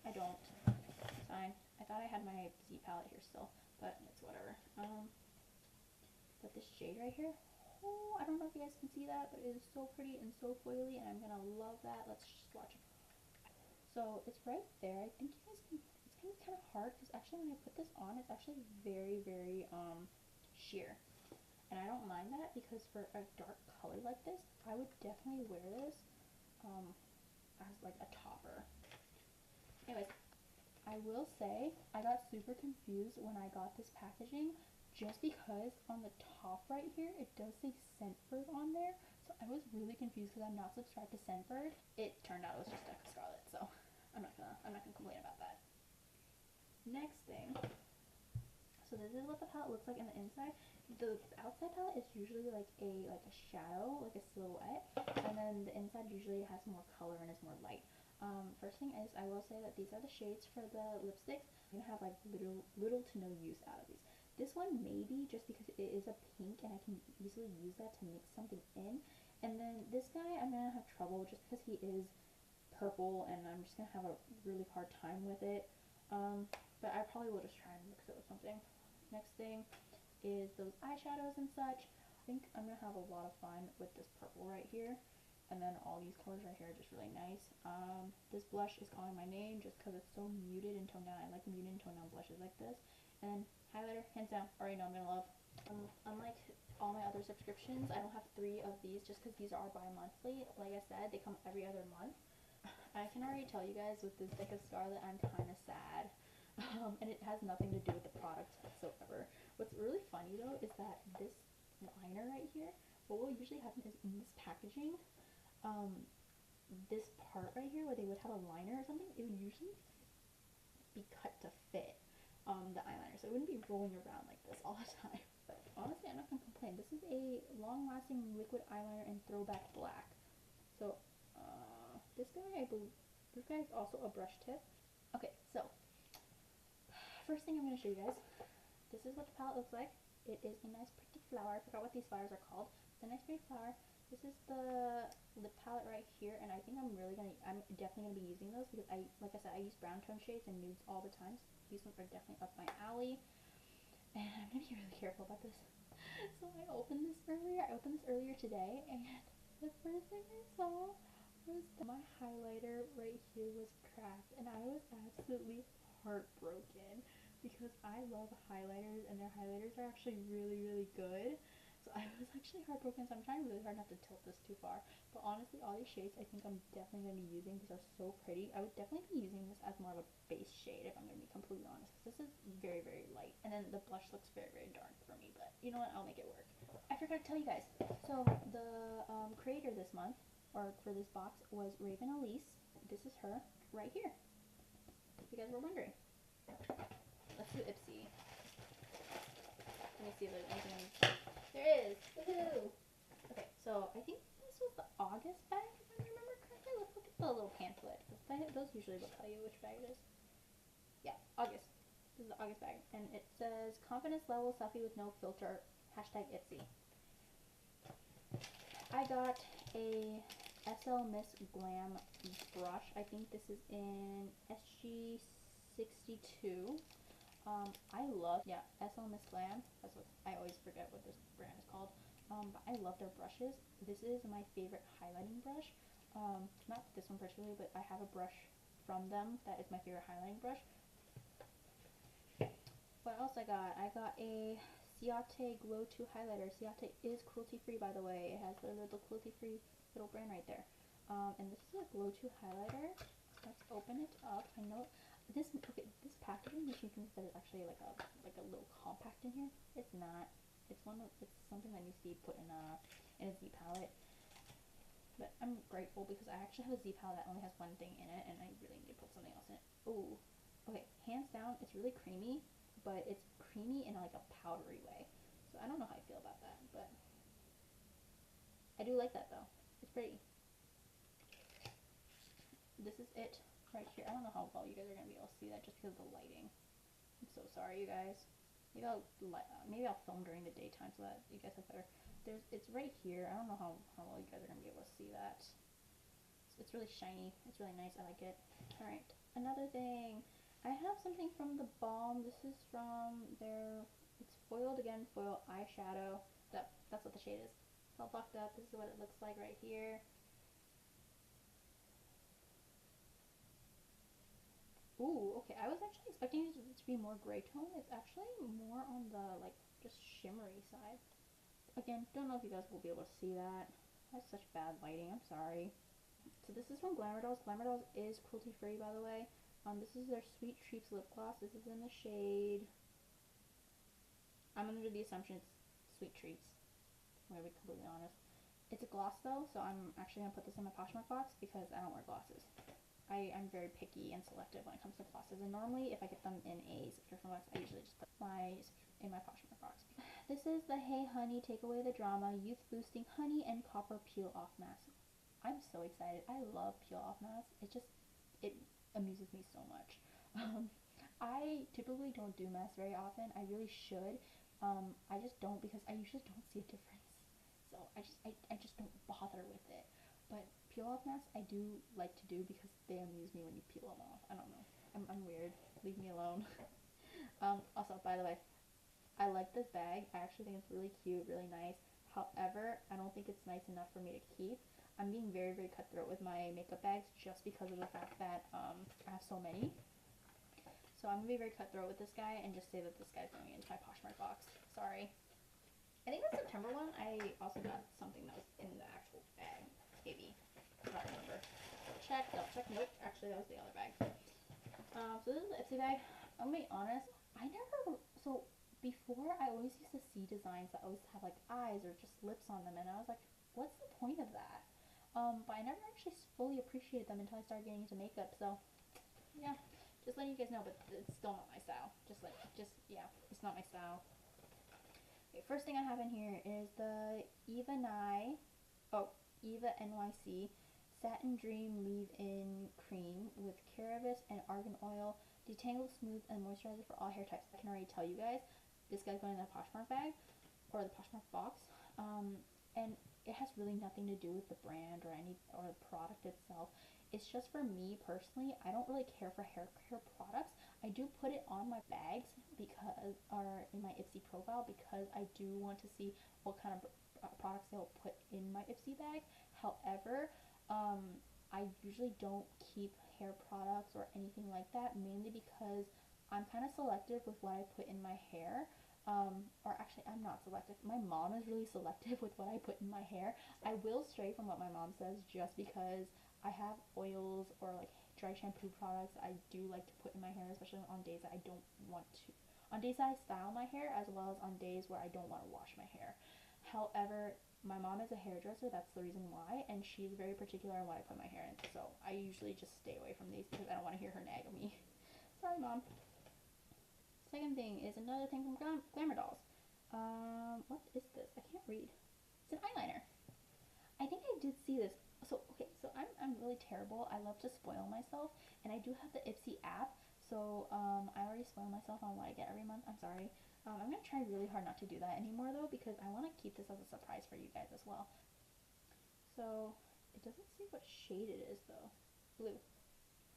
I don't, it's fine. I thought I had my Z palette here still, but it's whatever. But this shade right here, oh, I don't know if you guys can see that, but it is so pretty and so foily, and I'm gonna love that. Let's just watch it. So it's right there. I think you guys can, it's gonna be kind of hard, because actually when I put this on, it's actually very, very sheer. And I don't mind that, because for a dark color like this, I would definitely wear this as like a topper. Anyways, I will say I got super confused when I got this packaging, just because on the top right here it does say Scentbird on there. So I was really confused because I'm not subscribed to Scentbird. It turned out it was just Deck of Scarlet, so I'm not gonna complain about that. Next thing. So this is what the palette looks like in the inside. The outside palette is usually like a shadow, like a silhouette, and then the inside usually has more color and is more light. First thing is, I will say that these are the shades for the lipsticks. I'm gonna have like little to no use out of these. This one maybe just because it is a pink and I can easily use that to mix something in. And then this guy I'm gonna have trouble just because he is purple and I'm just gonna have a really hard time with it. But I probably will just try and mix it with something. Next thing is those eyeshadows and such. I think I'm gonna have a lot of fun with this purple right here. And then all these colors right here are just really nice. This blush is calling my name just because it's so muted and toned down. I like muted and toned down blushes like this. And highlighter, hands down, already know I'm gonna love. Unlike all my other subscriptions, I don't have 3 of these just because these are bi-monthly. Like I said, they come every other month. I can already tell you guys with this Deck of Scarlet, I'm kind of sad. And it has nothing to do with the product whatsoever. What's really funny though is that this liner right here, what will usually happen is in this packaging, this part right here where they would have a liner or something, it would usually be cut to fit the eyeliner, so it wouldn't be rolling around like this all the time. But honestly, I'm not gonna complain. This is a long-lasting liquid eyeliner in throwback black. So this guy, I believe, this guy is also a brush tip. Okay, so first thing I'm gonna show you guys. This is what the palette looks like. It is a nice pretty flower. I forgot what these flowers are called. It's a nice pretty flower. This is the lip palette right here, and I think I'm definitely gonna be using those because like I said, I use brown tone shades and nudes all the time. So these ones are definitely up my alley, and I'm gonna be really careful about this. So I opened this earlier today, and the first thing I saw was that my highlighter right here was cracked, and I was absolutely heartbroken because I love highlighters, and their highlighters are actually really, really good. So I was actually heartbroken, so I'm trying really hard not to tilt this too far. But honestly, all these shades I think I'm definitely going to be using. These are so pretty. I would definitely be using this as more of a base shade if I'm going to be completely honest, because this is very, very light. And then the blush looks very, very dark for me, but you know what? I'll make it work. I forgot to tell you guys. So the creator this month, or for this box, was Raven Elise. This is her right here, if you guys were wondering. Let's do Ipsy. Let me see if there's anything. There is. Woohoo! Okay, so I think this was the August bag, if I remember correctly. Let's look at the little pamphlet. Those usually will tell you which bag it is. Yeah, August. This is the August bag, and it says confidence level selfie with no filter. #Ipsy. I got a SL Miss Glam brush. I think this is in SG62. I love, yeah, SL Miss Glam. That's what I always forget what this brand is called. But I love their brushes. This is my favorite highlighting brush. Not this one particularly, but I have a brush from them that is my favorite highlighting brush. What else I got? I got a Ciate Glow 2 highlighter. Ciate is cruelty free, by the way. It has the little cruelty free little brand right there. And this is a Glow 2 highlighter. Let's open it up. I know this packaging makes me think that it's actually like a little compact in here. It's not. It's something that needs to be put in a Z palette. But I'm grateful because I actually have a Z palette that only has one thing in it, and I really need to put something else in it. Ooh, okay. Hands down, it's really creamy, but it's creamy in like a powdery way. So I don't know how I feel about that, but I do like that though. It's pretty. This is it right here. I don't know how well you guys are gonna be able to see that just because of the lighting. I'm so sorry, you guys. Maybe I'll film during the daytime so that you guys have better. It's right here. I don't know how well you guys are gonna be able to see that. It's really shiny. It's really nice. I like it. All right. Another thing, I have something from the Balm. This is from it's foiled again, foil eyeshadow. That's what the shade is. It's all buffed up. This is what it looks like right here. Ooh, okay. I was actually expecting it to be more gray tone. It's actually more on the like just shimmery side. Again, don't know if you guys will be able to see that. That's such bad lighting. I'm sorry. So this is from Glamour Dolls. Glamour Dolls is cruelty free, by the way. This is their Sweet Treats lip gloss. This is in the shade. I'm under the assumption it's Sweet Treats. I'm gonna be completely honest. It's a gloss though, so I'm actually gonna put this in my Poshmark box because I don't wear glosses. I'm very picky and selective when it comes to glosses, and normally if I get them in a subscription box, I usually just put in my Poshmark box. This is the Hey Honey Take Away the Drama Youth Boosting Honey and Copper Peel Off Mask. I'm so excited. I love peel off masks. It amuses me so much. I typically don't do masks very often. I really should. I just don't because I usually don't see a difference. So I just don't bother with it. But peel off masks I do like to do because they amuse me when you peel them off. I don't know. I'm weird. Leave me alone. Also, by the way, I like this bag. I actually think it's really cute, really nice. However, I don't think it's nice enough for me to keep. I'm being very, very cutthroat with my makeup bags just because of the fact that I have so many. So I'm going to be very cutthroat with this guy and just say that this guy's going into my Poshmark box. Sorry. I think the September one, I also got something that was in the actual bag. Maybe. I don't remember. Double check. Nope. Actually, that was the other bag. So this is the Ipsy bag. I'm going to be honest. Before, I always used to see designs that always have like eyes or just lips on them, and I was like, what's the point of that? But I never actually fully appreciated them until I started getting into makeup, so yeah, just letting you guys know, but it's still not my style. Yeah, it's not my style. Okay, first thing I have in here is the Eva NYC Satin Dream Leave-In Cream with Caravis and Argan Oil, Detangle Smooth, and Moisturizer for all hair types. I can already tell you guys, this guy's going in the Poshmark bag, or the Poshmark box, and it has really nothing to do with the brand or the product itself. It's just for me personally. I don't really care for hair care products. I do put it on my bags because, or in my Ipsy profile, because I do want to see what kind of products they'll put in my Ipsy bag. However, I usually don't keep hair products or anything like that, mainly because I'm kind of selective with what I put in my hair. Or actually, I'm not selective. My mom is really selective with what I put in my hair. I will stray from what my mom says just because I have oils or like dry shampoo products I do like to put in my hair, especially on days that I don't want to. On days that I style my hair, as well as on days where I don't want to wash my hair. However, my mom is a hairdresser, that's the reason why, and she's very particular on what I put my hair in, so I usually just stay away from these because I don't want to hear her nag at me. Sorry, Mom. Second thing is another thing from Glamour Dolls. What is this? I can't read. It's an eyeliner. I think I did see this. So, okay, so I'm really terrible. I love to spoil myself, and I do have the Ipsy app, so I already spoil myself on what I get every month. I'm sorry. I'm going to try really hard not to do that anymore, though, because I want to keep this as a surprise for you guys as well. So, it doesn't say what shade it is, though. Blue.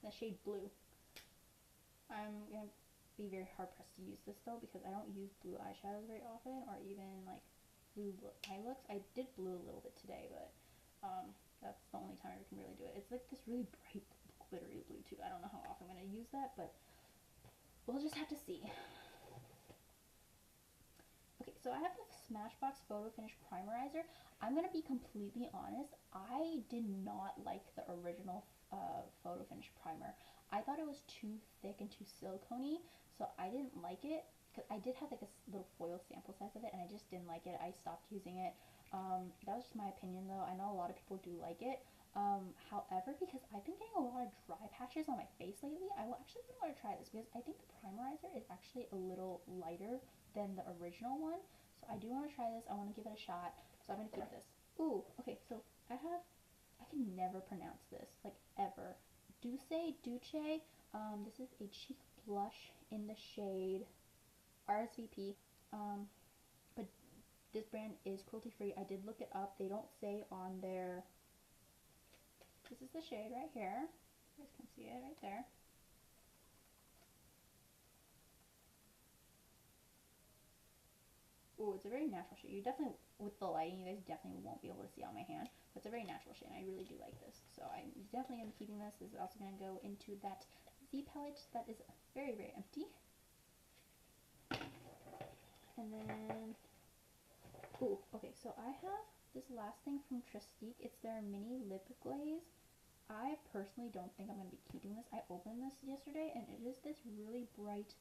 The shade blue. I'm going to be very hard pressed to use this, though, because I don't use blue eyeshadows very often, or even, like, blue eye looks. I did blue a little bit today, but that's the only time I can really do it. It's like this really bright glittery blue, too. I don't know how often I'm going to use that, but we'll just have to see. Okay, so I have the Smashbox Photo Finish Primerizer. I'm going to be completely honest. I did not like the original Photo Finish Primer. I thought it was too thick and too silicone-y, so I didn't like it. Because I did have like a little foil sample size of it, and I just didn't like it. I stopped using it. That was just my opinion, though. I know a lot of people do like it. However, because I've been getting a lot of dry patches on my face lately, I will actually want to try this because I think the Primerizer is actually a little lighter than the original one. So I do want to try this. I want to give it a shot. So I'm going to keep this. Ooh, okay, so I can never pronounce this, like ever. Duce. This is a cheek blush in the shade RSVP. But this brand is cruelty free. I did look it up. They don't say on their. This is the shade right here. You guys can see it right there. Ooh, it's a very natural shade. You definitely, with the lighting, you guys definitely won't be able to see on my hand. But it's a very natural shade, and I really do like this. So I'm definitely going to be keeping this. This is also going to go into that Z palette that is very, very empty. And then, ooh, okay, so I have this last thing from Trestique. It's their mini lip glaze. I personally don't think I'm going to be keeping this. I opened this yesterday, and it is this really bright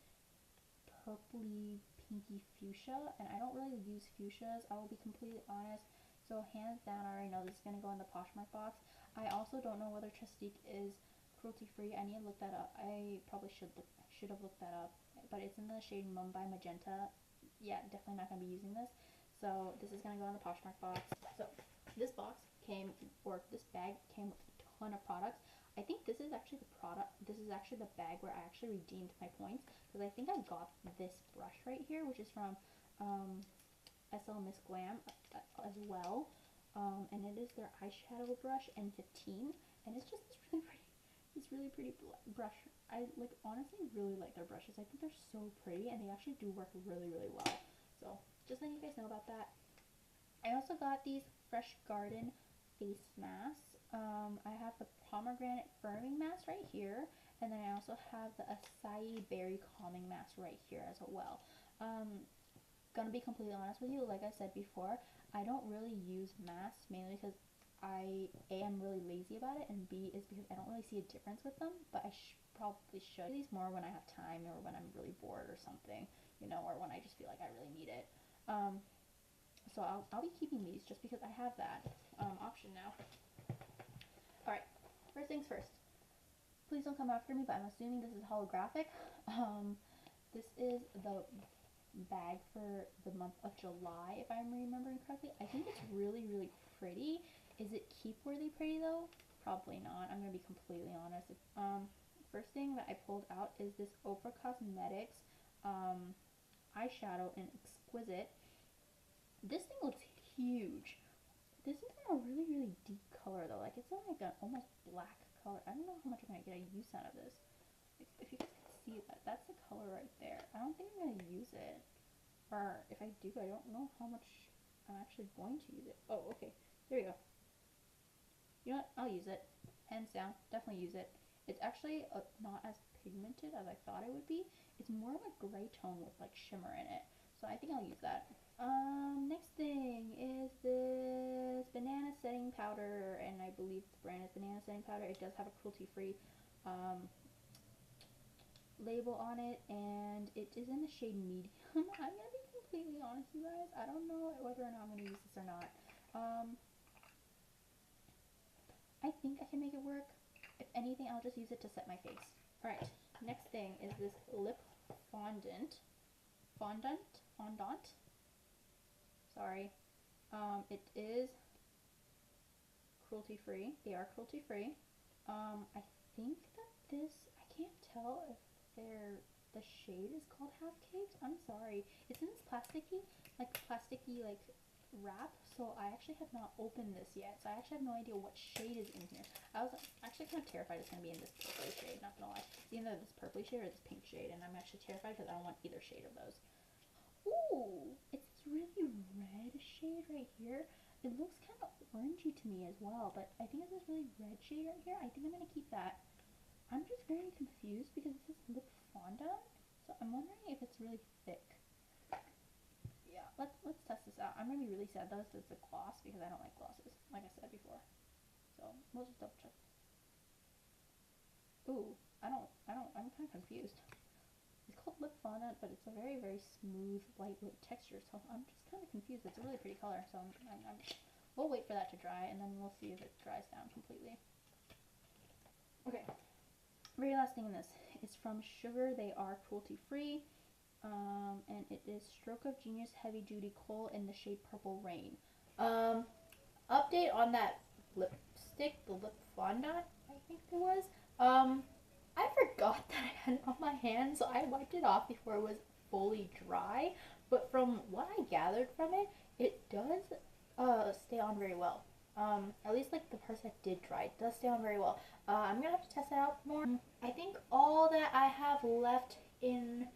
purpley pinky fuchsia, and I don't really use fuchsias, I will be completely honest. So hands down, I already know this is going to go in the Poshmark box. I also don't know whether Trestique is cruelty free. I need to look that up. I probably should have looked that up, but it's in the shade Mumbai Magenta. Yeah, definitely not going to be using this. So this is going to go in the Poshmark box. So this box came, or this bag came with a ton of products. I think this is actually the product. This is actually the bag where I actually redeemed my points, because I think I got this brush right here, which is from SL Miss Glam as well, and it is their eyeshadow brush N15, and it's just this really pretty brush. I like honestly really like their brushes. I think they're so pretty, and they actually do work really, really well. So just letting you guys know about that. I also got these Fresh Garden face masks. I have the pomegranate firming mask right here, and then I also have the acai berry calming mask right here as well. Gonna be completely honest with you, like I said before, I don't really use masks, mainly because I am really lazy about it, and B is because I don't really see a difference with them, but I probably should use these more when I have time, or when I'm really bored or something, you know, or when I just feel like I really need it. So I'll be keeping these just because I have that option now. Alright, first things first. Please don't come after me, but I'm assuming this is holographic. This is the bag for the month of July, if I'm remembering correctly. I think it's really, really pretty. Is it keep-worthy pretty, though? Probably not. I'm going to be completely honest. First thing that I pulled out is this Oprah Cosmetics eyeshadow in Exquisite. This thing looks huge. This is a really, really deep color though. Like it's like an almost black color. I don't know how much I'm gonna get a use out of this. If you guys can see that, that's the color right there. I don't think I'm gonna use it. Or if I do, I don't know how much I'm actually going to use it. Oh, okay. There we go. You know what? I'll use it. Hands down. Definitely use it. It's actually not as pigmented as I thought it would be. It's more of a gray tone with like shimmer in it. So I think I'll use that. Next thing is this banana setting powder, and I believe the brand is banana setting powder. It does have a cruelty-free label on it, and it is in the shade medium. I'm gonna be completely honest, you guys. I don't know whether or not I'm gonna use this or not. I think I can make it work. If anything, I'll just use it to set my face. Alright, next thing is this lip fondant. Fondant. Sorry. It is cruelty-free. They are cruelty-free. I think that this, I can't tell if the shade is called Half Caked. I'm sorry. It's in this plasticky wrap, so I actually have not opened this yet, so I actually have no idea what shade is in here. I was actually kind of terrified it's going to be in this purpley shade, not gonna lie. It's either this purpley shade or this pink shade, and I'm actually terrified because I don't want either shade of those. Ooh, it's this really red shade right here. It looks kind of orangey to me as well, but I think it's this really red shade right here. I think I'm going to keep that. I'm just very confused because it says lip fondant, so I'm wondering if it's really thick. Yeah, let's test this out. I'm gonna be really sad though that it's a gloss because I don't like glosses, like I said before. So we'll just double check. Ooh, I'm kind of confused. It's called lip fondant, but it's a very, very smooth, lightweight texture. So I'm just kind of confused. It's a really pretty color. So we'll wait for that to dry, and then we'll see if it dries down completely. Okay. Very last thing in this is from Sugar. They are cruelty free. And it is Stroke of Genius Heavy Duty Kohl in the shade Purple Rain. Update on that lipstick, the lip fondant, I think it was. I forgot that I had it on my hand, so I wiped it off before it was fully dry. But from what I gathered from it, it does stay on very well. At least like the parts that did dry, it does stay on very well. I'm gonna have to test it out more. I think all that I have left in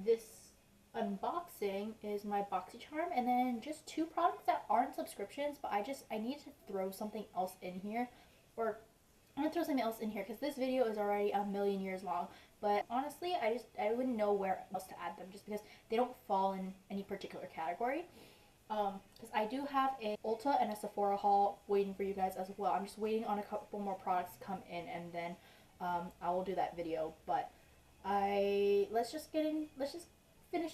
this unboxing is my BoxyCharm, and then just two products that aren't subscriptions, but I need to throw something else in here, or I'm gonna throw something else in here because this video is already a million years long. But honestly, I wouldn't know where else to add them just because they don't fall in any particular category. Because I do have a Ulta and a Sephora haul waiting for you guys as well. I'm just waiting on a couple more products to come in, and then I will do that video. But let's just finish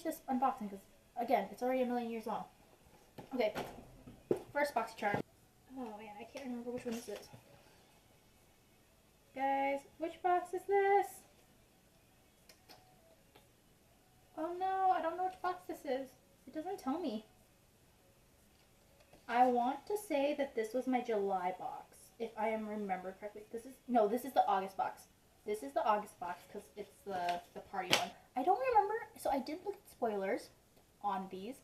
this unboxing because again, it's already a million years long. Okay, first BoxyCharm. Oh man, I can't remember which one this is. Guys, which box is this? Oh no, I don't know which box this is. It doesn't tell me. I want to say that this was my July box, if I am remember correctly. This is the August box. This is the August box because it's the party one. I don't remember, so I did look at spoilers on these,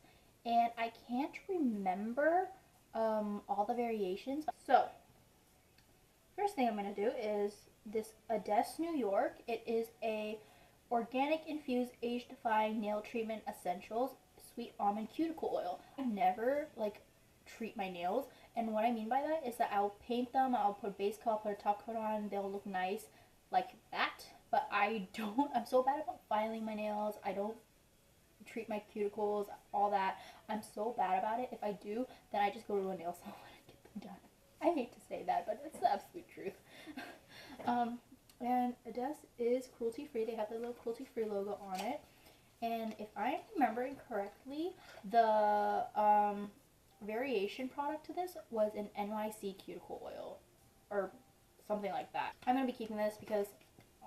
and I can't remember all the variations. So, first thing I'm going to do is this Ades New York. It is a organic infused age-defying nail treatment essentials sweet almond cuticle oil. I never treat my nails, and what I mean by that is that I'll paint them, I'll put a base coat, I'll put a top coat on, they'll look nice like that, but I'm so bad about filing my nails. I don't treat my cuticles, all that. I'm so bad about it. If I do, then I just go to a nail salon and get them done. I hate to say that, but it's the absolute truth. And Ades is cruelty free. They have the little cruelty free logo on it, and if I'm remembering correctly, the variation product to this was an NYC cuticle oil or something like that. I'm going to be keeping this because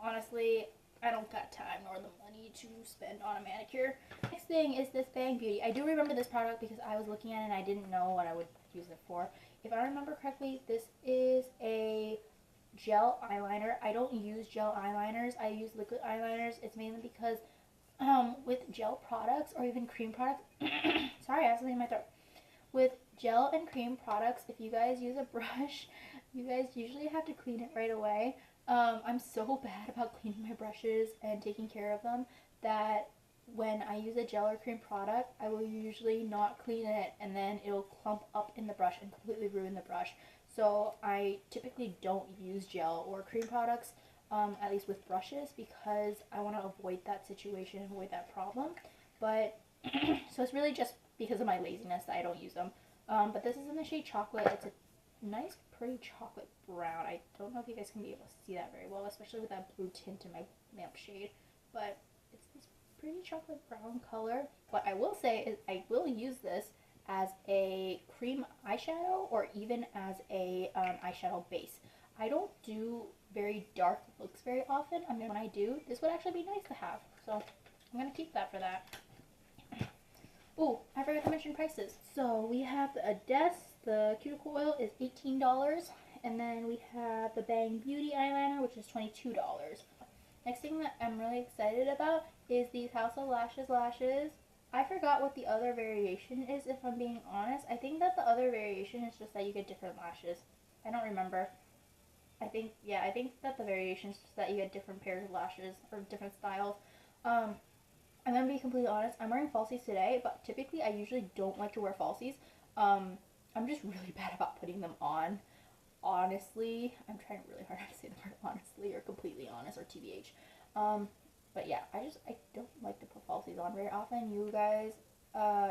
honestly I don't got time nor the money to spend on a manicure. Next thing is this Bang Beauty. I do remember this product because I was looking at it and I didn't know what I would use it for. If I remember correctly, this is a gel eyeliner. I don't use gel eyeliners. I use liquid eyeliners. It's mainly because with gel products or even cream products sorry, I was in my throat. With Gel and cream products, if you guys use a brush, you guys usually have to clean it right away. I'm so bad about cleaning my brushes and taking care of them that when I use a gel or cream product, I will usually not clean it and then it'll clump up in the brush and completely ruin the brush. So I typically don't use gel or cream products, at least with brushes, because I want to avoid that situation and avoid that problem. But so it's really just because of my laziness that I don't use them. But this is in the shade chocolate. It's a nice, pretty chocolate brown. I don't know if you guys can be able to see that very well, especially with that blue tint in my lampshade. But it's this pretty chocolate brown color. What I will say is I will use this as a cream eyeshadow or even as a eyeshadow base. I don't do very dark looks very often. I mean, when I do, this would actually be nice to have. So I'm going to keep that for that. Oh, I forgot to mention prices. So we have the Ades, the cuticle oil is $18. And then we have the Bang Beauty eyeliner, which is $22. Next thing that I'm really excited about is these House of Lashes lashes. I forgot what the other variation is, if I'm being honest. I think that the other variation is just that you get different lashes. I don't remember. I think that the variation is just that you get different pairs of lashes or different styles. I'm gonna be completely honest. I'm wearing falsies today, but typically I usually don't like to wear falsies. I'm just really bad about putting them on. Honestly, I'm trying really hard not to say the word honestly or completely honest or TBH. But yeah, I don't like to put falsies on very often. You guys,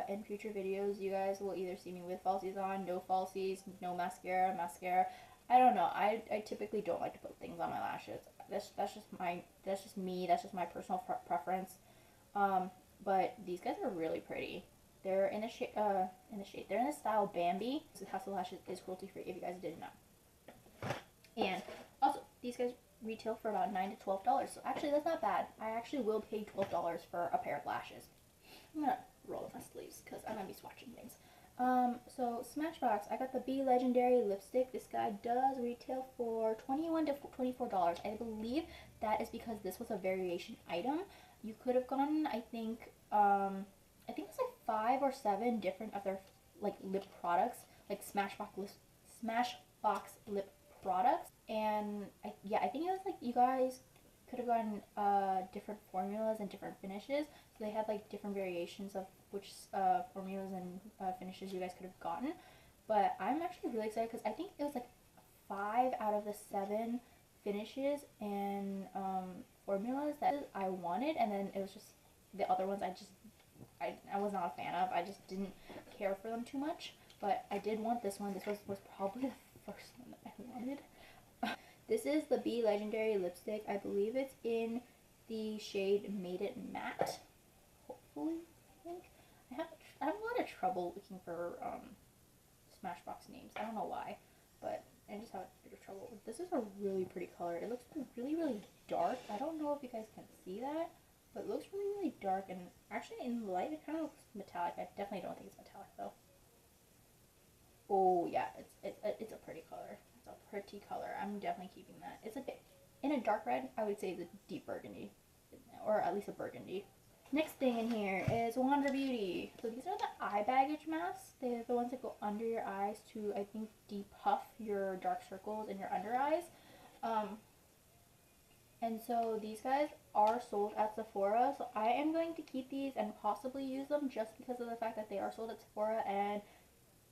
in future videos, you guys will either see me with falsies on, no falsies, no mascara, mascara. I don't know. I typically don't like to put things on my lashes. That's just me. That's just my personal preference. But these guys are really pretty. They're in the shade. They're in the style Bambi. This House of Lashes is cruelty free. If you guys didn't know. And also, these guys retail for about $9 to $12. So actually, that's not bad. I actually will pay $12 for a pair of lashes. I'm gonna roll up my sleeves because I'm gonna be swatching things. So Smashbox, I got the Be Legendary lipstick. This guy does retail for $21 to $24. I believe that is because this was a variation item. You could have gotten, I think it was like 5 or 7 different of their like lip products, like Smashbox lip products, and I think it was like you guys could have gotten different formulas and different finishes. So they had like different variations of which formulas and finishes you guys could have gotten. But I'm actually really excited because I think it was like 5 out of the 7 finishes and formulas that I wanted, and then it was just the other ones I was not a fan of. I just didn't care for them too much. But I did want this one. This was probably the first one that I wanted. This is the Be Legendary lipstick. I believe it's in the shade Made It Matte. Hopefully, I think. I have a lot of trouble looking for Smashbox names. I don't know why, but I just have a bit of trouble. This is a really pretty color. It looks really, really dark. I don't know if you guys can see that, but it looks really, really dark. And actually, in the light, it kind of looks metallic. I definitely don't think it's metallic though. Oh yeah, it's a pretty color. It's a pretty color. I'm definitely keeping that. It's in a dark red. I would say it's a deep burgundy, or at least a burgundy. Next thing in here is Wander Beauty. So these are the eye baggage masks. They're the ones that go under your eyes to, I think, depuff your dark circles in your under eyes. And so these guys are sold at Sephora. So I am going to keep these and possibly use them just because of the fact that they are sold at Sephora, and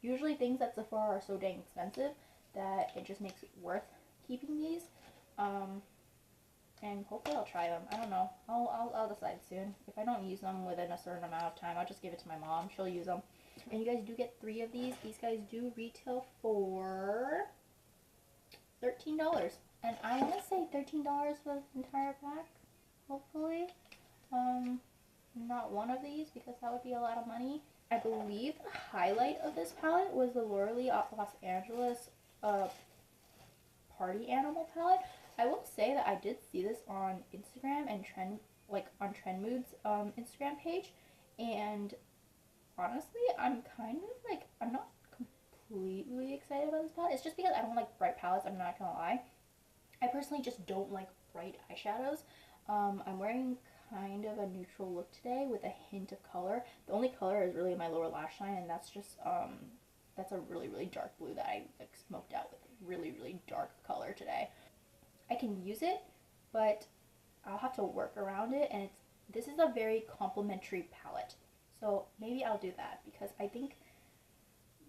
usually things at Sephora are so dang expensive that it just makes it worth keeping these. And hopefully I'll try them. I don't know. I'll decide soon. If I don't use them within a certain amount of time, I'll just give it to my mom. She'll use them. And you guys do get 3 of these. These guys do retail for $13. And I want to say $13 for the entire pack, hopefully. Not one of these because that would be a lot of money. I believe the highlight of this palette was the Lauralee Los Angeles Party Animal palette. I will say that I did see this on Instagram and on Trendmood's Instagram page, and honestly, I'm not completely excited about this palette. It's just because I don't like bright palettes, I'm not gonna lie. I personally just don't like bright eyeshadows. I'm wearing kind of a neutral look today with a hint of color. The only color is really my lower lash line, and that's just that's a really, really dark blue that I like smoked out with really, really dark color today. I can use it, but I'll have to work around it, and this is a very complimentary palette. So maybe I'll do that because I think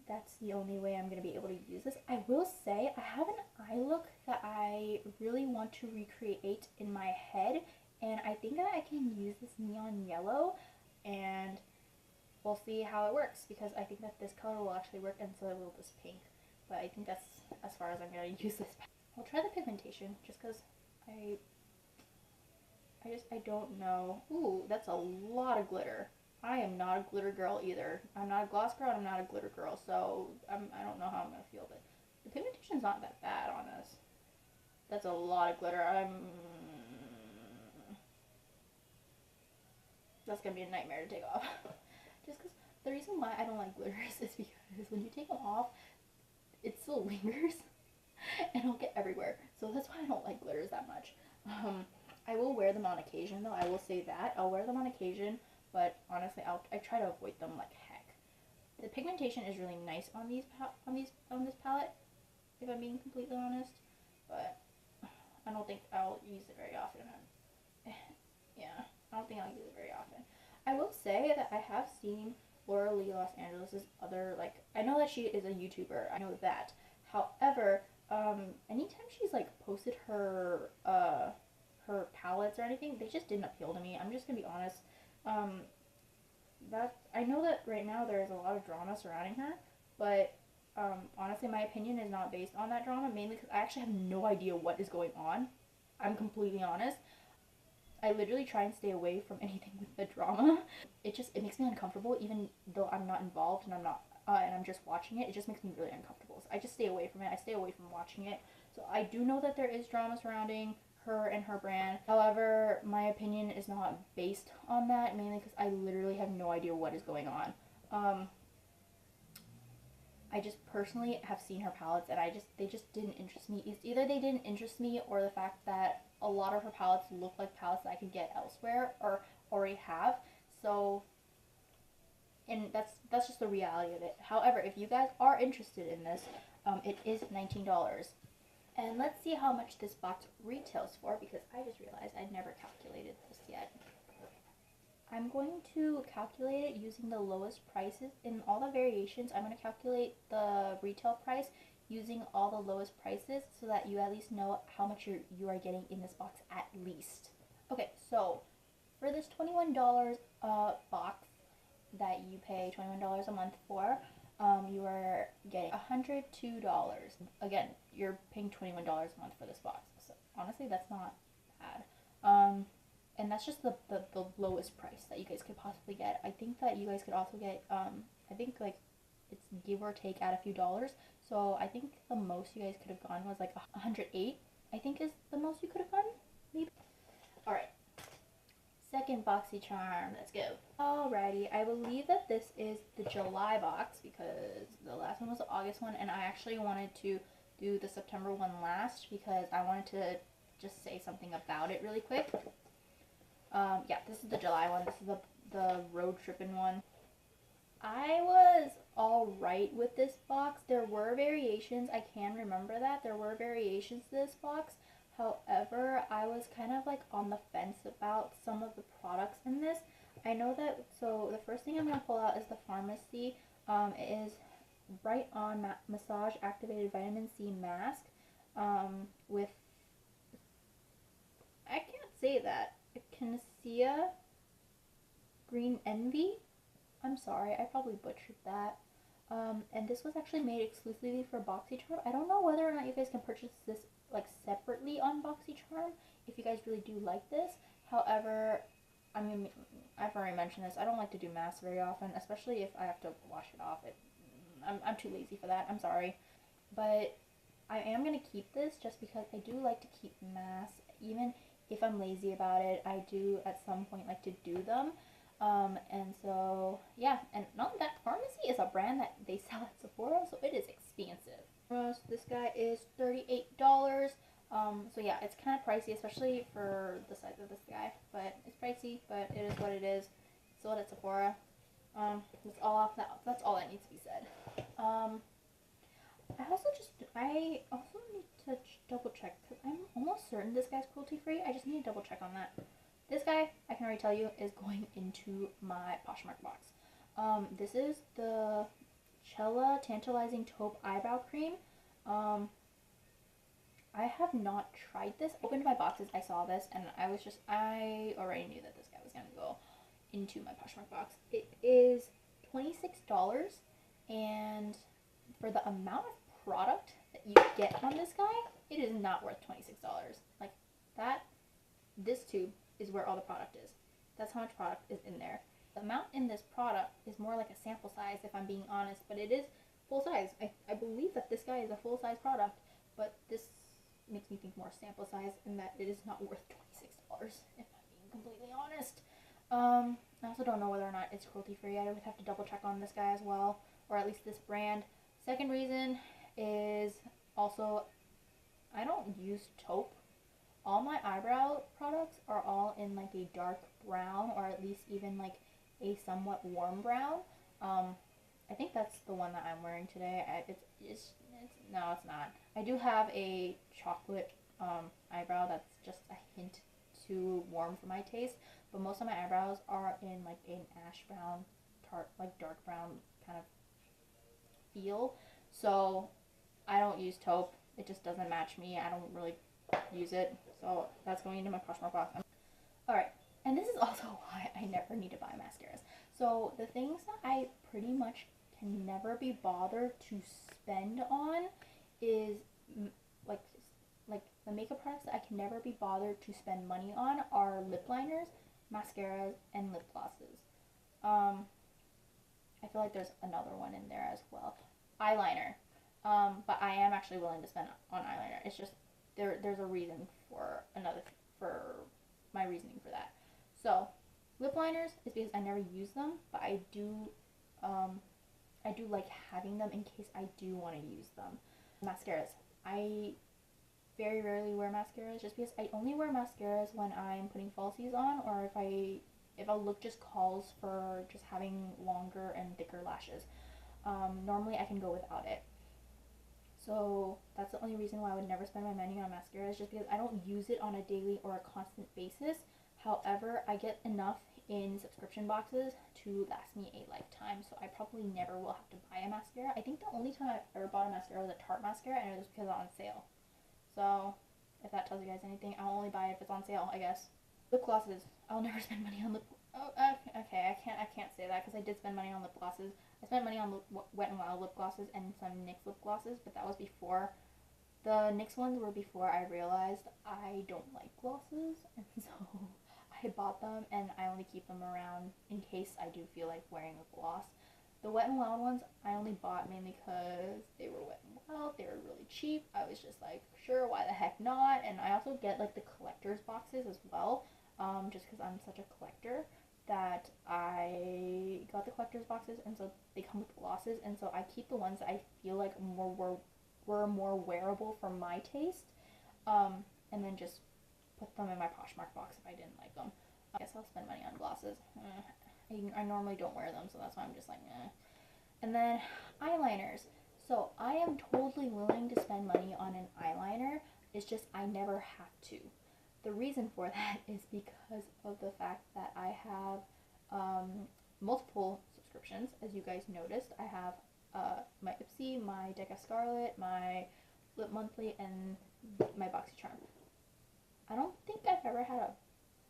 that's the only way I'm going to be able to use this. I will say I have an eye look that I really want to recreate in my head, and I think that I can use this neon yellow, and we'll see how it works because I think that this color will actually work, and so will this pink. But I think that's as far as I'm going to use this. I'll try the pigmentation just because I don't know. Ooh, that's a lot of glitter. I am not a glitter girl either. I'm not a gloss girl, and I'm not a glitter girl, so I don't know how I'm going to feel, but the pigmentation's not that bad on this. That's a lot of glitter. That's going to be a nightmare to take off. Just because the reason why I don't like glitters is because when you take them off, it still lingers, and it'll get everywhere. So that's why I don't like glitters that much. I will wear them on occasion, though. I will say that. I'll wear them on occasion, but honestly, I try to avoid them like heck. The pigmentation is really nice on this palette, if I'm being completely honest, but I don't think I'll use it very often. Yeah, I don't think I'll use it very often. I will say that I have seen Laura Lee Los Angeles' other, like, I know that she is a YouTuber. I know that. However, anytime she's like posted her palettes or anything, they just didn't appeal to me. I'm just gonna be honest. That I know that right now there is a lot of drama surrounding her, but honestly, my opinion is not based on that drama, mainly because I actually have no idea what is going on. I'm completely honest. I literally try and stay away from anything with the drama. It makes me uncomfortable, even though I'm not involved and I'm just watching it. It just makes me really uncomfortable. So I just stay away from it. I stay away from watching it. So I do know that there is drama surrounding her and her brand. However, my opinion is not based on that, mainly because I literally have no idea what is going on. I just personally have seen her palettes, and they just didn't interest me. It's either they didn't interest me, or the fact that a lot of her palettes look like palettes that I could get elsewhere or already have. So, and that's just the reality of it. However, if you guys are interested in this, it is $19. And let's see how much this box retails for, because I just realized I'd never calculated this yet. I'm going to calculate it using the lowest prices. In all the variations, I'm going to calculate the retail price using all the lowest prices so that you at least know how much you are getting in this box at least. Okay, so for this $21 box that you pay $21 a month for, you are getting $102. Again, you're paying $21 a month for this box. So honestly, that's not bad. And that's just the lowest price that you guys could possibly get. I think that you guys could also get, I think like it's give or take at a few dollars. So I think the most you guys could have gone was like $108, I think is the most you could have gone, maybe. Alright. Second BoxyCharm, let's go. Alrighty, I believe that this is the July box because the last one was the August one, and I actually wanted to do the September one last because I wanted to just say something about it really quick. Yeah, this is the July one. This is the road tripping one. I was alright with this box. There were variations. I can remember that. There were variations to this box. However, I was kind of like on the fence about some of the products in this. I know that, so the first thing I'm going to pull out is the Pharmacy. It is Right On Massage Activated Vitamin C Mask with, I can't say that, Echinacea Green Envy. I'm sorry, I probably butchered that. And this was actually made exclusively for BoxyCharm. I don't know whether or not you guys can purchase this like separately on BoxyCharm if you guys really do like this. However, I mean, I've already mentioned this. I don't like to do masks very often, especially if I have to wash it off. I'm too lazy for that. I'm sorry. But I am going to keep this just because I do like to keep masks. Even if I'm lazy about it, I do at some point like to do them. And so, yeah, and not only that, Pharmacy is a brand that they sell at Sephora, so it is expensive. So this guy is $38. So yeah, it's kind of pricey, especially for the size of this guy, but it's pricey, but it is what it is. Sold at Sephora. That's all that needs to be said. I also need to double check because I'm almost certain this guy's cruelty free. I just need to double check on that. This guy, I can already tell you, is going into my Poshmark box. This is the Cella Tantalizing Taupe Eyebrow Cream. I have not tried this. I opened my boxes, I saw this, and I already knew that this guy was going to go into my Poshmark box. It is $26, and for the amount of product that you get on this guy, it is not worth $26. Like, this tube is where all the product is. That's how much product is in there. The amount in this product is more like a sample size, if I'm being honest, but it is full size. I believe that this guy is a full size product, but this makes me think more sample size and that it is not worth $26, if I'm being completely honest. I also don't know whether or not it's cruelty free. I would have to double check on this guy as well, or at least this brand. Second reason is also I don't use taupe. All my eyebrow products are all in like a dark brown, or at least even like a somewhat warm brown. I think that's the one that I'm wearing today. No, it's not. I do have a chocolate eyebrow that's just a hint too warm for my taste, but most of my eyebrows are in like an ash brown, like dark brown kind of feel. So I don't use taupe. It just doesn't match me. I don't really use it. So that's going into my Poshmark box. Alright, and this is also why I never need to buy mascaras. So the things that I pretty much can never be bothered to spend on is like the makeup products that I can never be bothered to spend money on are lip liners, mascaras, and lip glosses. I feel like there's another one in there as well. Eyeliner. But I am actually willing to spend on eyeliner. It's just there's a reason for my reasoning for that. So lip liners is because I never use them, but I do like having them in case I do want to use them. Mascaras. I very rarely wear mascaras just because I only wear mascaras when I'm putting falsies on, or if a look just calls for just having longer and thicker lashes. Normally I can go without it. So that's the only reason why I would never spend my money on mascara, is just because I don't use it on a daily or a constant basis. However, I get enough in subscription boxes to last me a lifetime, so I probably never will have to buy a mascara. I think the only time I've ever bought a mascara was a Tarte mascara, and it was because it was on sale. So if that tells you guys anything, I'll only buy it if it's on sale, I guess. Lip glosses. I'll never spend money on lip. Oh, okay. I can't say that because I did spend money on lip glosses. I spent money on Wet n Wild lip glosses and some NYX lip glosses, but that was before. The NYX ones were before I realized I don't like glosses, and so I bought them and I only keep them around in case I do feel like wearing a gloss. The Wet n Wild ones I only bought mainly because they were Wet n Wild. They were really cheap. I was just like, sure, why the heck not? And I also get like the collector's boxes as well, just because I'm such a collector that I got the collector's boxes, and so they come with glosses, and so I keep the ones that I feel like were more wearable for my taste, and then just put them in my Poshmark box if I didn't like them. I guess I'll spend money on glosses. I normally don't wear them, so that's why I'm just like, eh. And then eyeliners. So I am totally willing to spend money on an eyeliner. It's just I never have to. The reason for that is because of the fact that I have multiple subscriptions, as you guys noticed. I have my Ipsy, my Deca Scarlet, my Lip Monthly, and my BoxyCharm. I don't think I've ever had a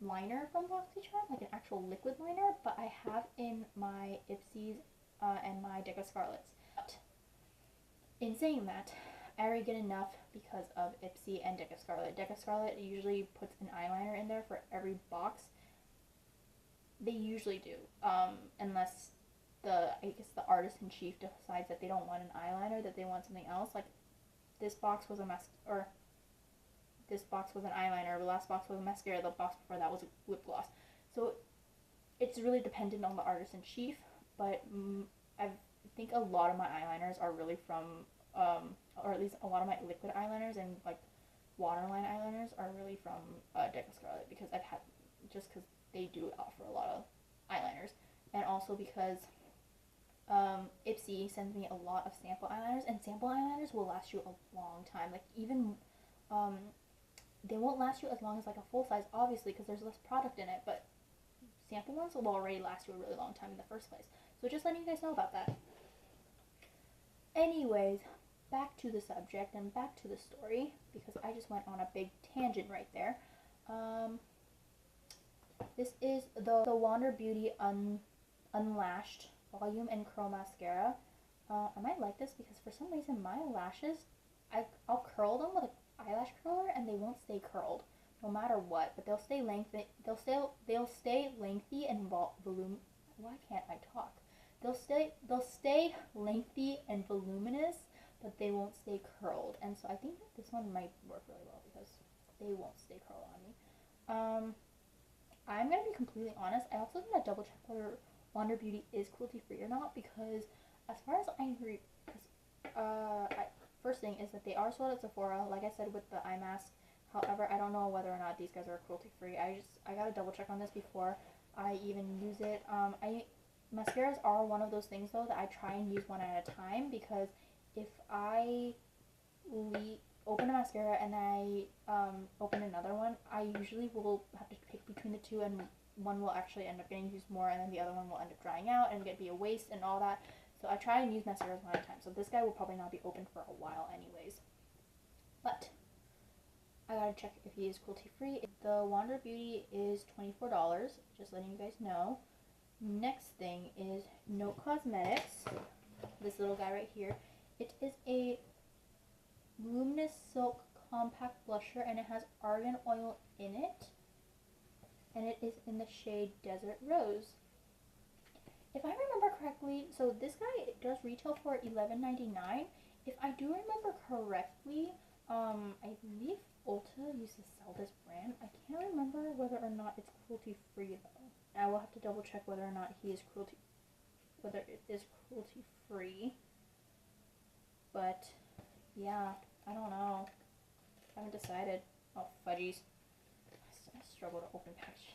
liner from BoxyCharm, like an actual liquid liner, but I have in my Ipsys and my Deca Scarlets. But in saying that, I already get enough because of Ipsy and Deca Scarlet. Deca Scarlet usually puts an eyeliner in there for every box. They usually do, unless I guess the artist-in-chief decides that they don't want an eyeliner, that they want something else. Like this box was this box was an eyeliner, the last box was a mascara, the box before that was a lip gloss. So it's really dependent on the artist-in-chief, but I think a lot of my eyeliners are really from, or at least a lot of my liquid eyeliners and like waterline eyeliners are really from Deca Scarlet, because just because they do offer a lot of eyeliners, and also because Ipsy sends me a lot of sample eyeliners, and sample eyeliners will last you a long time. Like, even, they won't last you as long as like a full size, obviously, because there's less product in it, but sample ones will already last you a really long time in the first place. So just letting you guys know about that. Anyways, back to the subject and back to the story, because I just went on a big tangent right there. This is the Wander Beauty Unlashed Volume and Curl Mascara. I might like this because for some reason my lashes, I'll curl them with an eyelash curler and they won't stay curled no matter what, but they'll stay lengthy. They'll stay lengthy and voluminous. Why can't I talk? They'll stay lengthy and voluminous, but they won't stay curled. And so I think that this one might work really well because they won't stay curled on me. I'm gonna be completely honest. I also gonna double check whether Wander Beauty is cruelty free or not, because as far as I agree, first thing is that they are sold at Sephora, like I said with the eye mask. However, I don't know whether or not these guys are cruelty free. I gotta double check on this before I even use it. Mascaras are one of those things though that I try and use one at a time, because if I open a mascara and I open another one, I usually will have to pick between the two, and one will actually end up getting used more, and then the other one will end up drying out and be a waste and all that. So I try and use mascaras one at a time. So this guy will probably not be open for a while anyways. But I gotta check if he is cruelty free. The Wander Beauty is $24, just letting you guys know. Next thing is No Cosmetics. This little guy right here. It is a luminous silk compact blusher, and it has argan oil in it, and it is in the shade Desert Rose. If I remember correctly, so this guy does retail for $11.99. If I do remember correctly, I believe Ulta used to sell this brand. I can't remember whether or not it's cruelty free though. I will have to double check whether or not it is cruelty free. But yeah, I don't know. I haven't decided. Oh, fudgies. I struggle to open packages.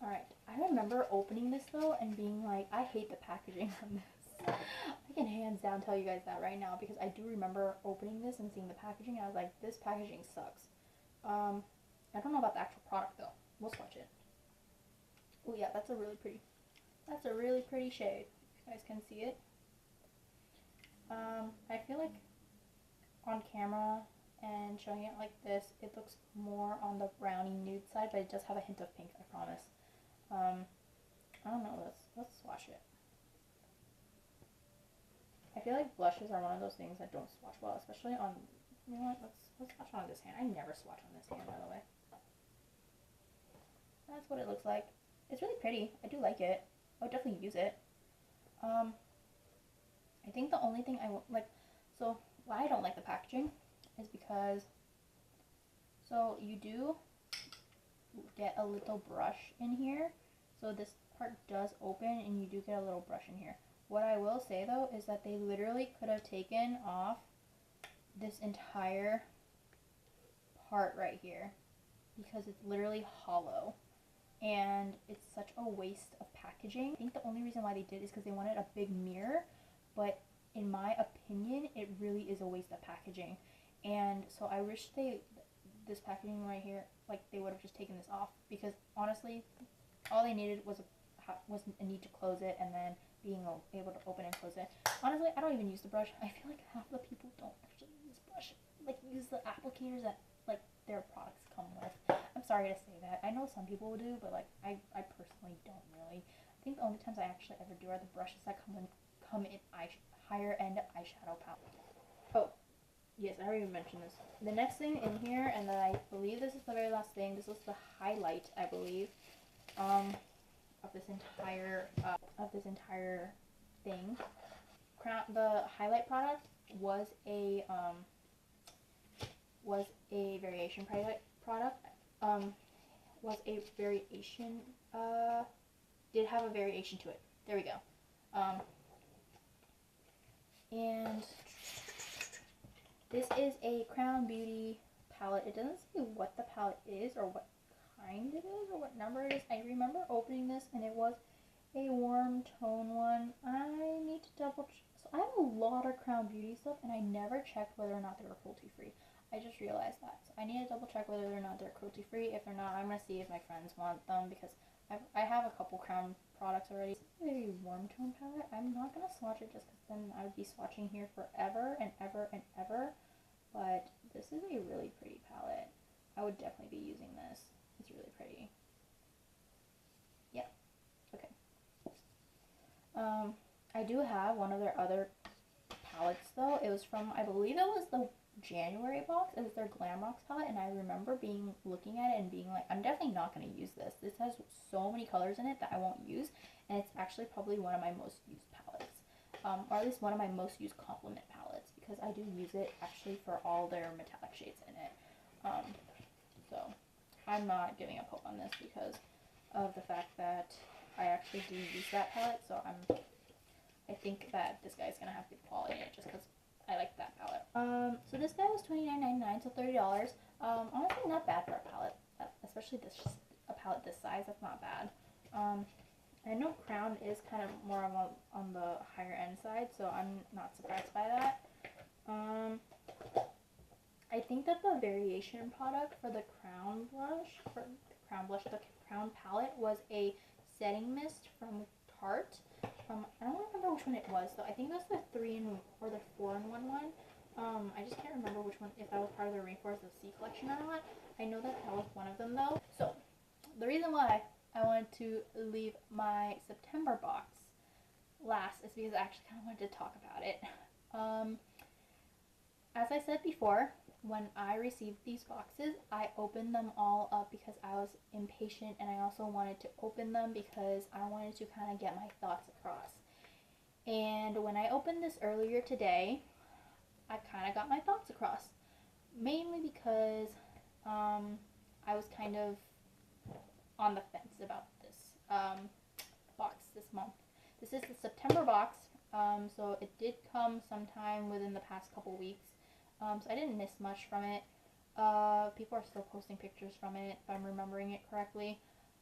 Alright. I remember opening this though and being like, I hate the packaging on this. I can hands down tell you guys that right now, because I do remember opening this and seeing the packaging and I was like, this packaging sucks. I don't know about the actual product though. We'll swatch it. Oh yeah, that's a really pretty shade. You guys can see it. I feel like on camera and showing it like this, it looks more on the brownie nude side, but it does have a hint of pink, I promise. I don't know, let's swatch it. I feel like blushes are one of those things that don't swatch well, especially on, you know what, let's swatch on this hand. I never swatch on this hand, by the way. That's what it looks like. It's really pretty. I do like it. I would definitely use it. I think the only thing I like, so why I don't like the packaging is because, so you do get a little brush in here. So this part does open and you do get a little brush in here. What I will say though is that they literally could have taken off this entire part right here, because it's literally hollow and it's such a waste of packaging. I think the only reason why they did is because they wanted a big mirror, but in my opinion it really is a waste of packaging. And so I wish this packaging right here, like they would have just taken this off, because honestly all they needed was a need to close it and then being able to open and close it. Honestly, I don't even use the brush. I feel like half the people don't actually use brush, like use the applicators that like their products come with. I'm sorry to say that. I know some people do, but like I personally don't really. I think the only times I actually ever do are the brushes that come in higher end eyeshadow palette. Oh, yes, I already mentioned this. The next thing in here, and I believe this is the very last thing. This was the highlight, I believe, of this entire thing. The highlight product was a variation product. Did have a variation to it. There we go. And this is a Crown Beauty palette. It doesn't say what the palette is or what kind it is or what number it is. I remember opening this and it was a warm tone one. I need to double check. So I have a lot of Crown Beauty stuff and I never checked whether or not they were cruelty free. I just realized that. So I need to double check whether or not they're cruelty free. If they're not, I'm going to see if my friends want them because I have a couple Crown products already. This is a warm tone palette. I'm not going to swatch it just because then I would be swatching here forever and ever and ever. But this is a really pretty palette. I would definitely be using this. It's really pretty. Yeah. Okay. I do have one of their other palettes though. It was from, I believe it was the January box. It was their Glam Rocks palette, and I remember looking at it and being like, I'm definitely not going to use this. This has so many colors in it that I won't use, and it's actually probably one of my most used palettes, or at least one of my most used complement palettes, because I do use it actually for all their metallic shades in it. So I'm not giving up hope on this because of the fact that I actually do use that palette. So I think that this guy's gonna have good quality in it just because I like that palette. So this guy was $29.99, so $30. Honestly, not bad for a palette, especially a palette this size. That's not bad. I know Crown is kind of more on the higher end side, so I'm not surprised by that. I think that the variation product for the Crown palette was a setting mist from Tarte. I don't remember which one it was though. I think it was the 3-in-1 or the 4-in-1 one. I just can't remember which one, if that was part of the Rainforest of the Sea collection or not. I know that was one of them though. So the reason why I wanted to leave my September box last is because I actually kind of wanted to talk about it. As I said before, when I received these boxes, I opened them all up because I was impatient, and I also wanted to open them because I wanted to kind of get my thoughts across. And when I opened this earlier today, I kind of got my thoughts across. Mainly because I was kind of on the fence about this box this month. This is the September box, so it did come sometime within the past couple weeks. So I didn't miss much from it. People are still posting pictures from it, if I'm remembering it correctly.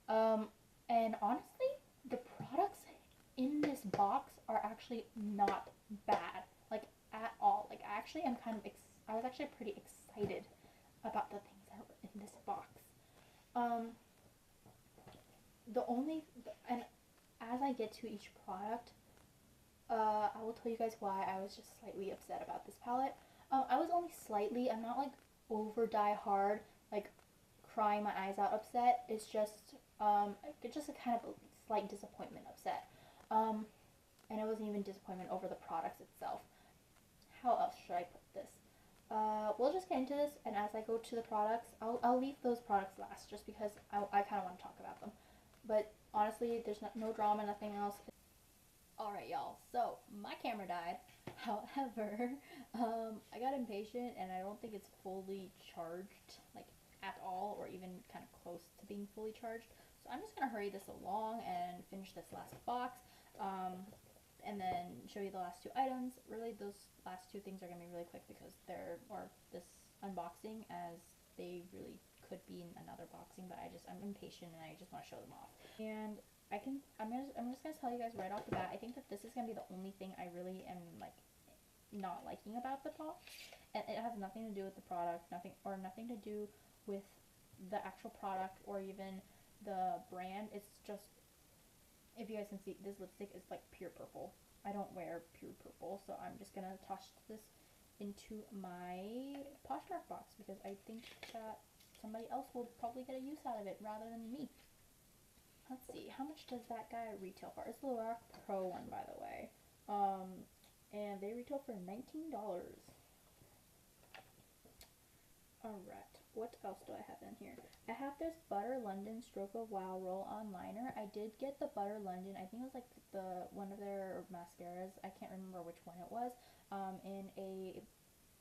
And honestly, the products in this box are actually not bad, like at all. Like I was actually pretty excited about the things that were in this box. And as I get to each product, I will tell you guys why I was just slightly upset about this palette. I was only slightly, I'm not like over die hard, like crying my eyes out upset. It's just a kind of a slight disappointment upset. And it wasn't even disappointment over the products itself. How else should I put this? We'll just get into this, and as I go to the products, I'll leave those products last just because I kind of want to talk about them. But honestly, there's no drama, nothing else. Alright y'all, so my camera died. However, I got impatient and I don't think it's fully charged, like at all, or even kind of close to being fully charged. So I'm just going to hurry this along and finish this last box, and then show you the last two items. Really, those last two things are going to be really quick because or this unboxing, as they really could be in another boxing, but I'm impatient and I just want to show them off. And I'm just gonna tell you guys right off the bat, I think that this is gonna be the only thing I really am like not liking about the box, and it has nothing to do with the product, nothing to do with the actual product or even the brand. It's just, if you guys can see, this lipstick is like pure purple. I don't wear pure purple, so I'm just gonna toss this into my Poshmark box because I think that somebody else will probably get a use out of it rather than me. Let's see, how much does that guy retail for? It's the Lorac Pro one, by the way. And they retail for $19. Alright, what else do I have in here? I have this Butter London Stroke of Wow Roll-On Liner. I did get the Butter London, I think it was like one of their mascaras, I can't remember which one it was, in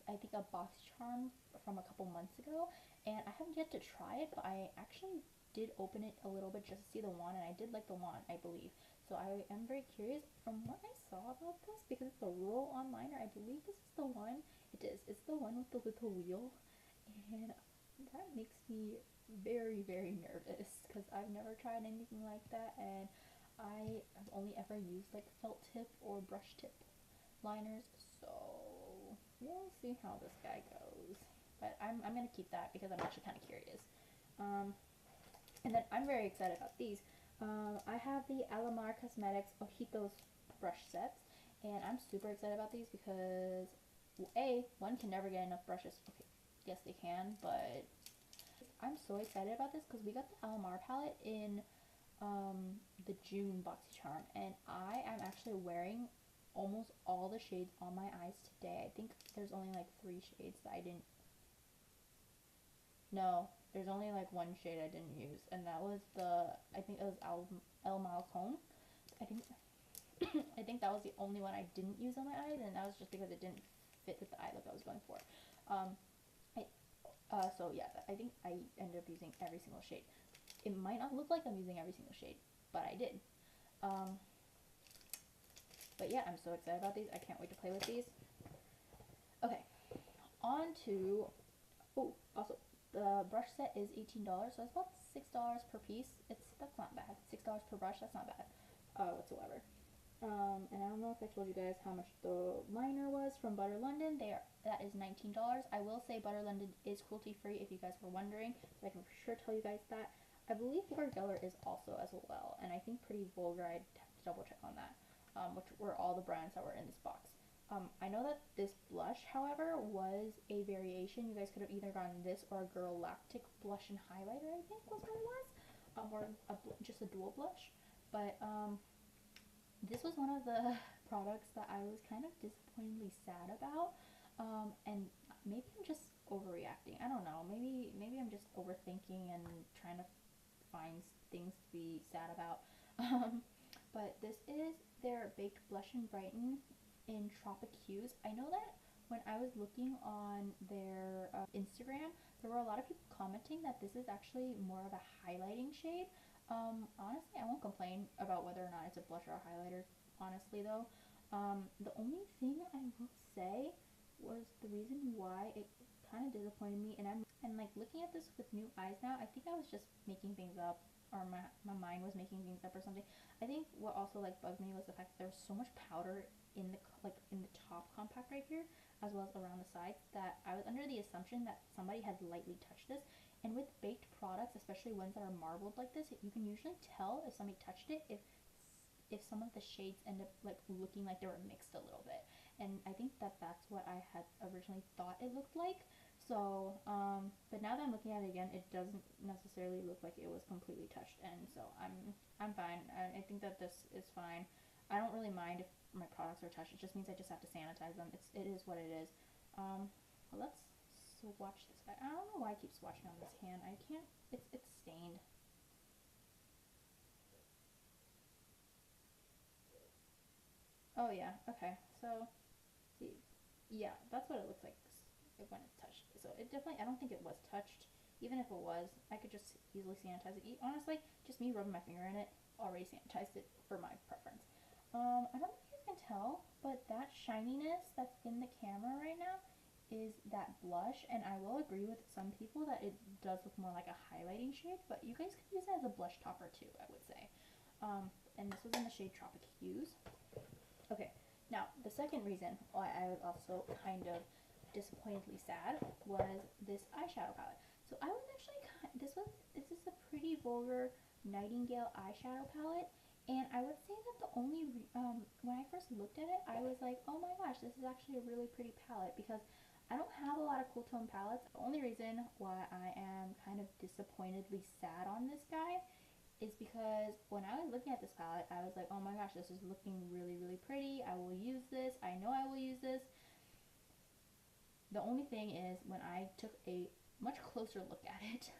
I think a BoxyCharm from a couple months ago, and I haven't yet to try it, but I actually did open it a little bit just to see the wand, and I did like the wand, I believe. So I am very curious from what I saw about this, because it's a roll-on liner. I believe this is the one. It is. It's the one with the little wheel, and that makes me very, very nervous because I've never tried anything like that, and I have only ever used like felt tip or brush tip liners, so we'll see how this guy goes. But I'm gonna keep that because I'm actually kind of curious. And then I'm very excited about these. I have the Alamar Cosmetics Ojitos brush sets, and I'm super excited about these because one can never get enough brushes. Okay, yes they can, but I'm so excited about this because we got the Alamar palette in the June BoxyCharm, and I am actually wearing almost all the shades on my eyes today. I think there's only like 3 shades that I didn't. No, there's only like 1 shade I didn't use, and that was I think it was El Malcone. I think I think that was the only one I didn't use on my eyes, and that was just because it didn't fit with the eye look I was going for. So yeah, I think I ended up using every single shade. It might not look like I'm using every single shade, but I did. But yeah, I'm so excited about these. I can't wait to play with these. Okay, on to, oh, also, the brush set is $18, so it's about $6 per piece. That's not bad. $6 per brush, that's not bad whatsoever. And I don't know if I told you guys how much the liner was from Butter London. That is $19. I will say Butter London is cruelty free if you guys were wondering, so I can for sure tell you guys that. I believe Laura Geller is also as well, and I think Pretty Vulgar, I'd have to double check on that, which were all the brands that were in this box. I know that this blush, however, was a variation. You guys could have either gotten this or a Girl Lactic blush and highlighter, I think was what it was, or just a dual blush. But this was one of the products that I was kind of disappointingly sad about, and maybe I'm just overreacting. I don't know. Maybe I'm just overthinking and trying to find things to be sad about. But this is their Baked Blush and Brighten in Tropic Hues. I know that when I was looking on their Instagram, there were a lot of people commenting that this is actually more of a highlighting shade. Honestly, I won't complain about whether or not it's a blush or a highlighter, honestly though. The only thing I will say was the reason why it kind of disappointed me, and like looking at this with new eyes now, I think I was just making things up, or my mind was making things up or something. I think what also like bugged me was the fact that there was so much powder in the top compact right here, as well as around the sides, that I was under the assumption that somebody had lightly touched this. And with baked products, especially ones that are marbled like this, you can usually tell if somebody touched it if some of the shades end up like looking like they were mixed a little bit. And I think that that's what I had originally thought it looked like. So, but now that I'm looking at it again, it doesn't necessarily look like it was completely touched, and so I'm fine. I think that this is fine. I don't really mind if my products are touched. It just means I just have to sanitize them. It is what it is. Well, let's swatch this guy. I don't know why I keep swatching on this hand. I can't. It's stained. Oh yeah. Okay. So, yeah, that's what it looks like when it's touched. So it definitely. I don't think it was touched. Even if it was, I could just easily sanitize it. Honestly, just me rubbing my finger in it already sanitized it for my preference. I don't know if you can tell, but that shininess that's in the camera right now is that blush, and I will agree with some people that it does look more like a highlighting shade, but you guys could use it as a blush topper too, I would say. And this was in the shade Tropic Hues. Okay, now the second reason why I was also kind of disappointedly sad was this eyeshadow palette. So I was actually this is a Pretty Vulgar Nightingale eyeshadow palette, and I would say that the only when I first looked at it, I was like, oh my gosh, this is actually a really pretty palette, because I don't have a lot of cool tone palettes. The only reason why I am kind of disappointedly sad on this guy is because when I was looking at this palette, I was like, oh my gosh, this is looking really, really pretty. I will use this. I know I will use this. The only thing is, when I took a much closer look at it,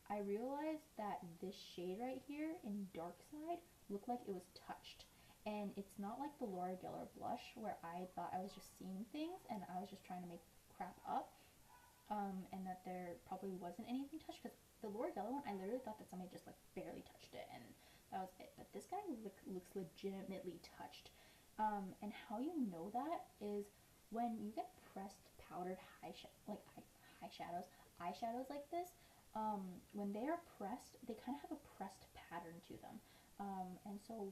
I realized that this shade right here in Dark Side looked like it was touched. And it's not like the Laura Geller blush, where I thought I was just seeing things and I was just trying to make crap up. And that there probably wasn't anything touched, because the Laura Geller one, I literally thought that somebody just like barely touched it, and that was it. But this guy looks legitimately touched. And how you know that is when you get pressed powdered eyeshadows like this. when they are pressed, they kind of have a pressed pattern to them. And so,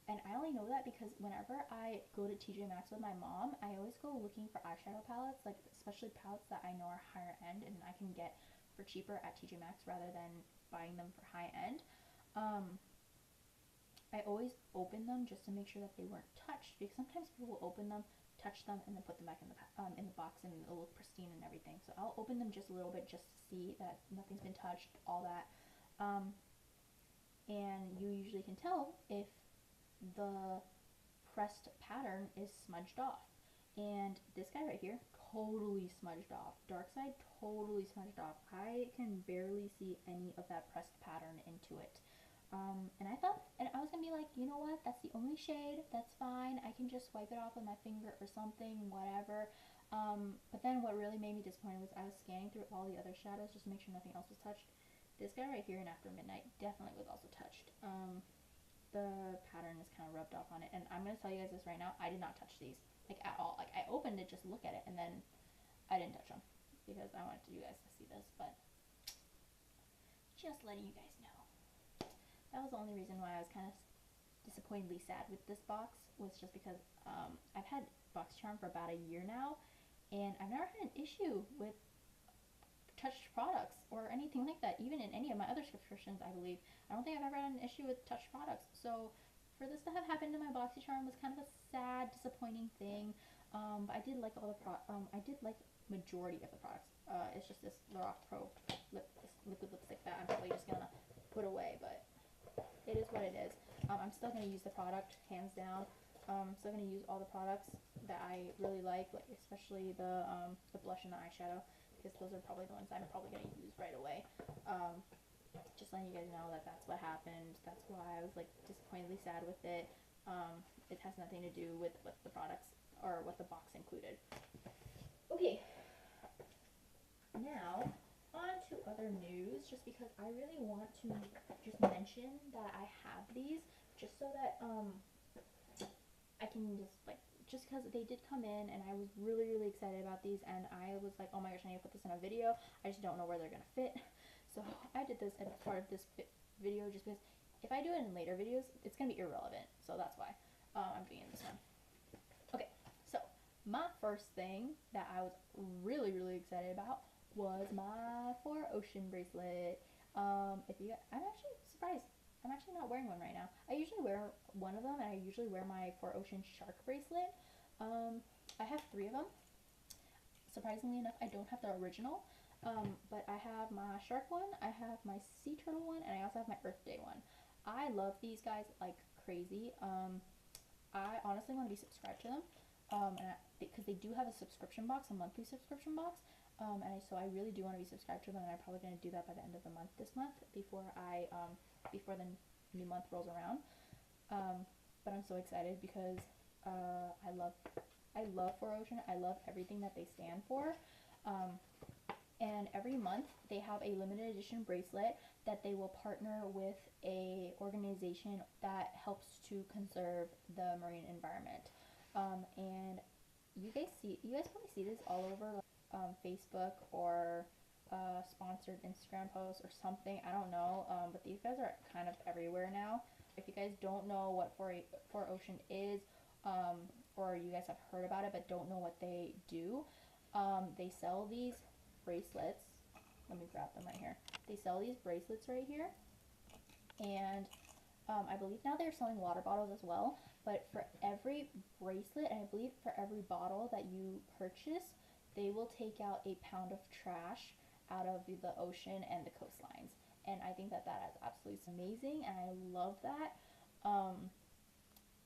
and I only know that because whenever I go to TJ Maxx with my mom, I always go looking for eyeshadow palettes, like especially palettes that I know are higher end and I can get for cheaper at TJ Maxx rather than buying them for high end. I always open them just to make sure that they weren't touched, because sometimes people will open them, touch them, and then put them back in the box and it'll look pristine and everything. So I'll open them just a little bit just to see that nothing's been touched, all that. And you usually can tell if the pressed pattern is smudged off. And this guy right here, totally smudged off. Dark side, totally smudged off. I can barely see any of that pressed pattern into it. And I thought, and I was gonna be like, you know what, that's the only shade, that's fine, I can just wipe it off with my finger or something, whatever. But then what really made me disappointed was I was scanning through all the other shadows just to make sure nothing else was touched. This guy right here in After Midnight definitely was also touched. The pattern is kind of rubbed off on it, and I'm gonna tell you guys this right now, I did not touch these, like, at all. Like, I opened it just to look at it, and then I didn't touch them because I wanted you guys to see this, but just letting you guys know. That was the only reason why I was kind of disappointedly sad with this box, was just because I've had BoxyCharm for about a year now, and I've never had an issue with touched products or anything like that, even in any of my other subscriptions, I believe. I don't think I've ever had an issue with touched products. So for this to have happened to my BoxyCharm was kind of a sad, disappointing thing. But I did like all the I did like majority of the products. It's just this Lorac Pro liquid lipstick that I'm probably just gonna put away, but it is what it is. I'm still going to use the product, hands down. I'm still going to use all the products that I really like especially the blush and the eyeshadow, because those are probably the ones I'm probably going to use right away. Just letting you guys know that that's what happened. That's why I was like disappointedly sad with it. It has nothing to do with what the products or what the box included. Okay, now on to other news, just because I really want to just mention that I have these, just so that I can just because they did come in and I was really excited about these, and I was like, oh my gosh, I need to put this in a video. I just don't know where they're gonna fit, so I did this as part of this video, just because if I do it in later videos, it's gonna be irrelevant, so that's why I'm doing this one. Okay, so my first thing that I was really excited about was my 4Ocean bracelet. I'm actually surprised. I'm actually not wearing one right now. I usually wear one of them, and I usually wear my 4Ocean shark bracelet. I have 3 of them. Surprisingly enough, I don't have the original, but I have my shark one, I have my sea turtle one, and I also have my Earth Day one. I love these guys like crazy. I honestly want to be subscribed to them, because they do have a subscription box, a monthly subscription box. So I really do want to be subscribed to them, and I'm probably going to do that by the end of the month this month, before the new month rolls around. But I'm so excited because I love 4Ocean. I love everything that they stand for. And every month they have a limited edition bracelet that they will partner with a organization that helps to conserve the marine environment. And you guys probably see this all over Facebook or sponsored Instagram posts or something. I don't know, but these guys are kind of everywhere now. If you guys don't know what 4Ocean is, or you guys have heard about it but don't know what they do, they sell these bracelets. Let me grab them right here. They sell these bracelets right here, and I believe now they're selling water bottles as well. But for every bracelet, and I believe for every bottle that you purchase, they will take out a pound of trash out of the ocean and the coastlines. And I think that is absolutely amazing, and I love that.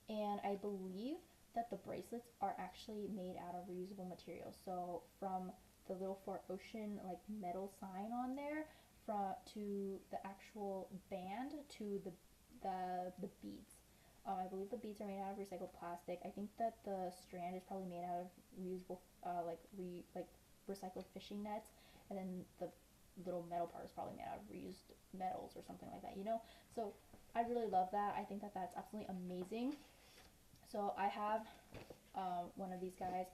And I believe that the bracelets are actually made out of reusable materials. So from the little 4Ocean like metal sign on there, to the actual band, to the beads. I believe the beads are made out of recycled plastic. I think that the strand is probably made out of reusable recycled fishing nets, and then the little metal part is probably made out of reused metals or something like that, you know? So I really love that. I think that that's absolutely amazing. So I have one of these guys.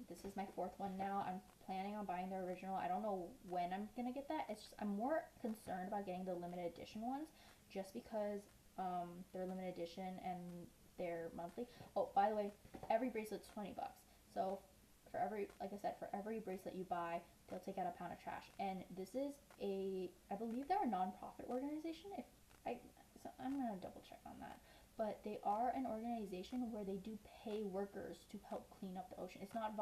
This is my fourth one now. I'm planning on buying the original. I don't know when I'm gonna get that. It's just I'm more concerned about getting the limited edition ones, just because they're limited edition and they're monthly. Oh, by the way, every bracelet's $20. So for every, like I said, for every bracelet you buy, they'll take out a pound of trash. And this is I believe they're a non-profit organization. So I'm gonna double check on that. But they are an organization where they do pay workers to help clean up the ocean. It's not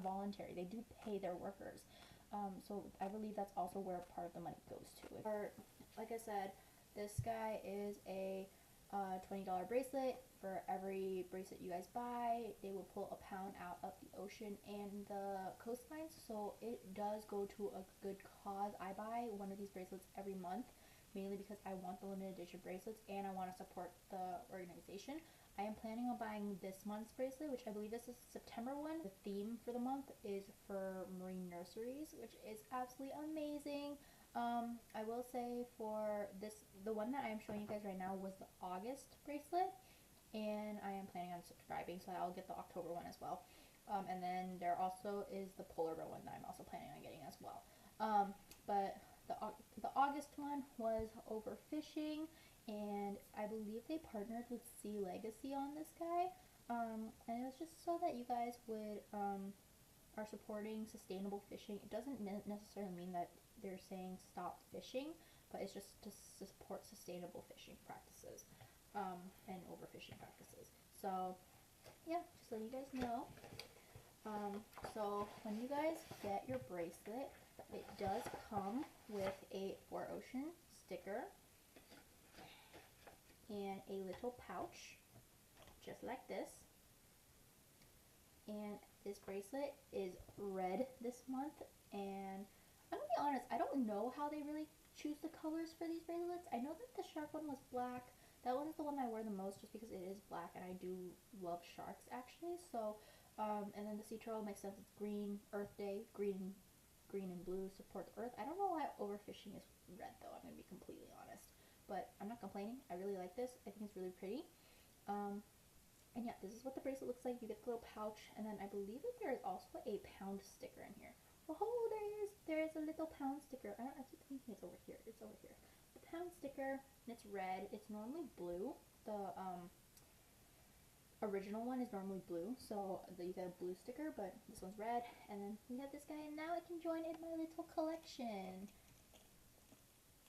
voluntary. They do pay their workers. So I believe that's also where part of the money goes to. Or, like I said, this guy is a $20 bracelet. For every bracelet you guys buy, they will pull a pound out of the ocean and the coastlines. So it does go to a good cause. I buy one of these bracelets every month, mainly because I want the limited edition bracelets and I want to support the organization. I am planning on buying this month's bracelet, which I believe this is September one. The theme for the month is for marine nurseries, which is absolutely amazing. I will say for this, the one that I am showing you guys right now was the August bracelet, and I am planning on subscribing, so I'll get the October one as well. And then there also is the polar bear one that I'm also planning on getting as well. But the August one was overfishing, and I believe they partnered with Sea Legacy on this guy. And it was just so that you guys would are supporting sustainable fishing. It doesn't necessarily mean that they're saying stop fishing, but it's just to support sustainable fishing practices and overfishing practices. So yeah, just so you guys know. So when you guys get your bracelet, it does come with a 4Ocean sticker and a little pouch, just like this. And this bracelet is red this month, and I'm gonna be honest, I don't know how they really choose the colors for these bracelets. I know that the shark one was black. That one is the one I wear the most just because it is black and I do love sharks actually. So, and then the sea turtle makes sense. It's green, Earth Day, green and blue, support the earth. I don't know why overfishing is red though, I'm gonna be completely honest. But I'm not complaining. I really like this. I think it's really pretty. And yeah, this is what the bracelet looks like. You get the little pouch, and then I believe that there is also a pound sticker in here. Oh, there is a little pound sticker. I think it's over here. It's over here. The pound sticker, and it's red. It's normally blue. The original one is normally blue, so you get a blue sticker, but this one's red. And then we have this guy, and now I can join in my little collection.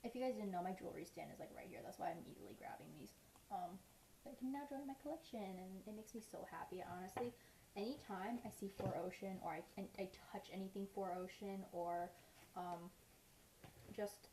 If you guys didn't know, my jewelry stand is like right here. That's why I'm easily grabbing these. I can now join my collection, and it makes me so happy, honestly. Anytime I see 4Ocean, or I touch anything 4Ocean, or just,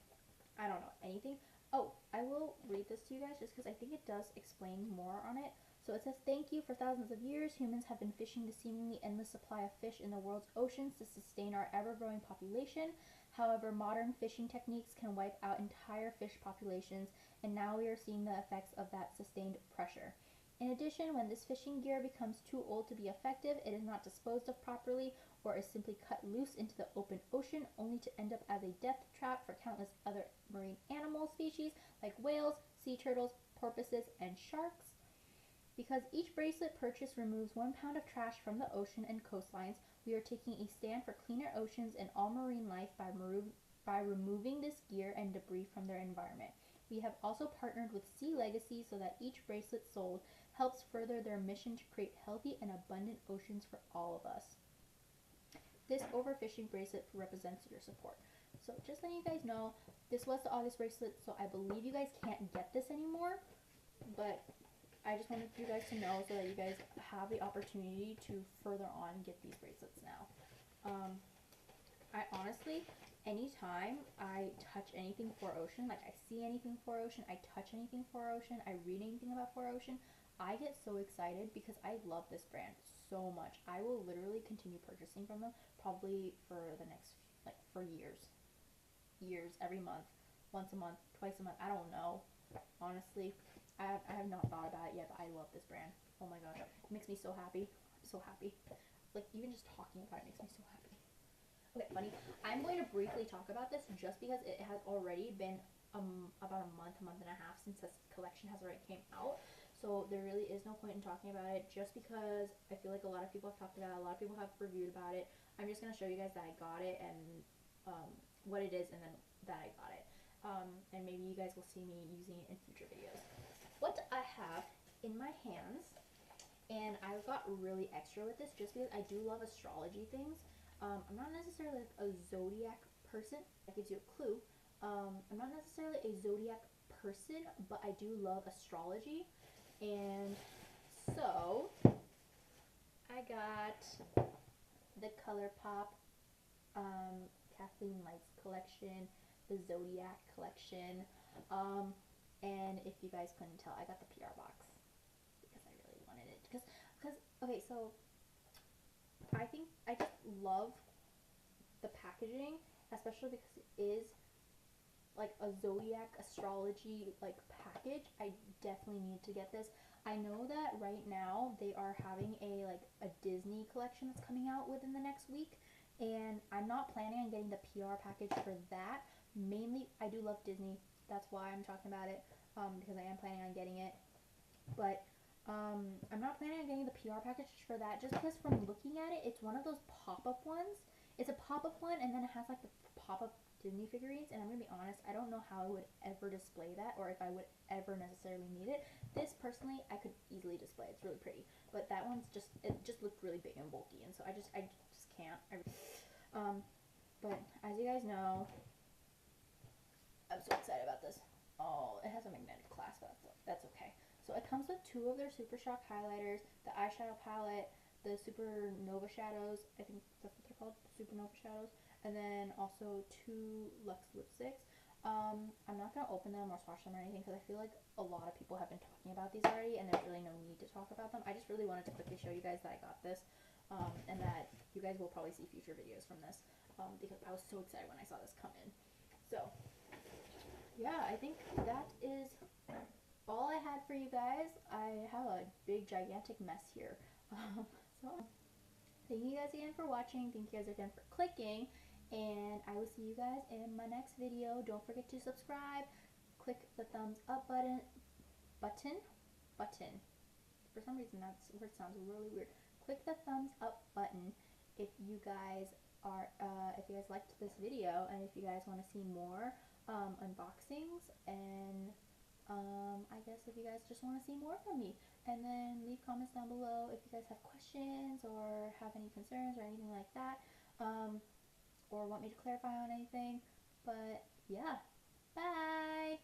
I don't know, anything. Oh, I will read this to you guys just because I think it does explain more on it. So it says, thank you. For thousands of years, humans have been fishing the seemingly endless supply of fish in the world's oceans to sustain our ever-growing population. However, modern fishing techniques can wipe out entire fish populations, and now we are seeing the effects of that sustained pressure. In addition, when this fishing gear becomes too old to be effective, it is not disposed of properly, or is simply cut loose into the open ocean, only to end up as a death trap for countless other marine animal species like whales, sea turtles, porpoises, and sharks. Because each bracelet purchase removes 1 pound of trash from the ocean and coastlines, we are taking a stand for cleaner oceans and all marine life by removing this gear and debris from their environment. We have also partnered with Sea Legacy so that each bracelet sold helps further their mission to create healthy and abundant oceans for all of us. This overfishing bracelet represents your support. So just letting you guys know, this was the August bracelet, so I believe you guys can't get this anymore, but I just wanted you guys to know so that you guys have the opportunity to further on get these bracelets now. I honestly, anytime I touch anything 4Ocean, like I see anything 4Ocean, I touch anything 4Ocean, I read anything about 4Ocean, I get so excited because I love this brand so much. I will literally continue purchasing from them probably for the next, like, for years, every month, once a month, twice a month, I don't know, honestly. I have not thought about it yet, but I love this brand. Oh my gosh, it makes me so happy. So happy. Like, even just talking about it makes me so happy. Okay, funny. I'm going to briefly talk about this just because it has already been about a month and a half since this collection has already came out. So there really is no point in talking about it just because I feel like a lot of people have talked about it, a lot of people have reviewed about it. I'm just going to show you guys that I got it and what it is, and then that I got it. And maybe you guys will see me using it in future videos. What I have in my hands, and I got really extra with this just because I do love astrology things. I'm not necessarily like a zodiac person. That gives you a clue. I'm not necessarily a zodiac person, but I do love astrology. And so I got the ColourPop Kathleen Lights collection, the Zodiac collection, and if you guys couldn't tell, I got the PR box because I really wanted it. Because okay, so I think I just love the packaging, especially because it is like a zodiac astrology like package. I definitely need to get this. I know that right now they are having a Disney collection that's coming out within the next week, and I'm not planning on getting the PR package for that. Mainly, I do love Disney. That's why I'm talking about it, because I am planning on getting it. But I'm not planning on getting the PR package for that, just because from looking at it, it's one of those pop-up ones. It's a pop-up one, and then it has like the pop-up Disney figurines, and I'm gonna be honest, I don't know how I would ever display that, or if I would ever necessarily need it. This personally, I could easily display. It's really pretty, but that one's it just looked really big and bulky, and so I just can't. But as you guys know, I'm so excited about this. Oh, it has a magnetic clasp, but that's okay. So it comes with 2 of their Super Shock highlighters, the eyeshadow palette, the Supernova shadows. I think that's what they're called, Supernova shadows. And then also 2 Luxe lipsticks. I'm not going to open them or swatch them or anything because I feel like a lot of people have been talking about these already and there's really no need to talk about them. I just really wanted to quickly show you guys that I got this, and that you guys will probably see future videos from this, because I was so excited when I saw this come in. So, yeah, I think that is all I had for you guys. I have a big gigantic mess here. So thank you guys again for watching. Thank you guys again for clicking. And I will see you guys in my next video. Don't forget to subscribe. Click the thumbs up button. For some reason that word sounds really weird. Click the thumbs up button if you guys liked this video, and if you guys want to see more unboxings, and I guess if you guys just want to see more from me. And then leave comments down below if you guys have questions or have any concerns or anything like that, or want me to clarify on anything. But yeah, bye!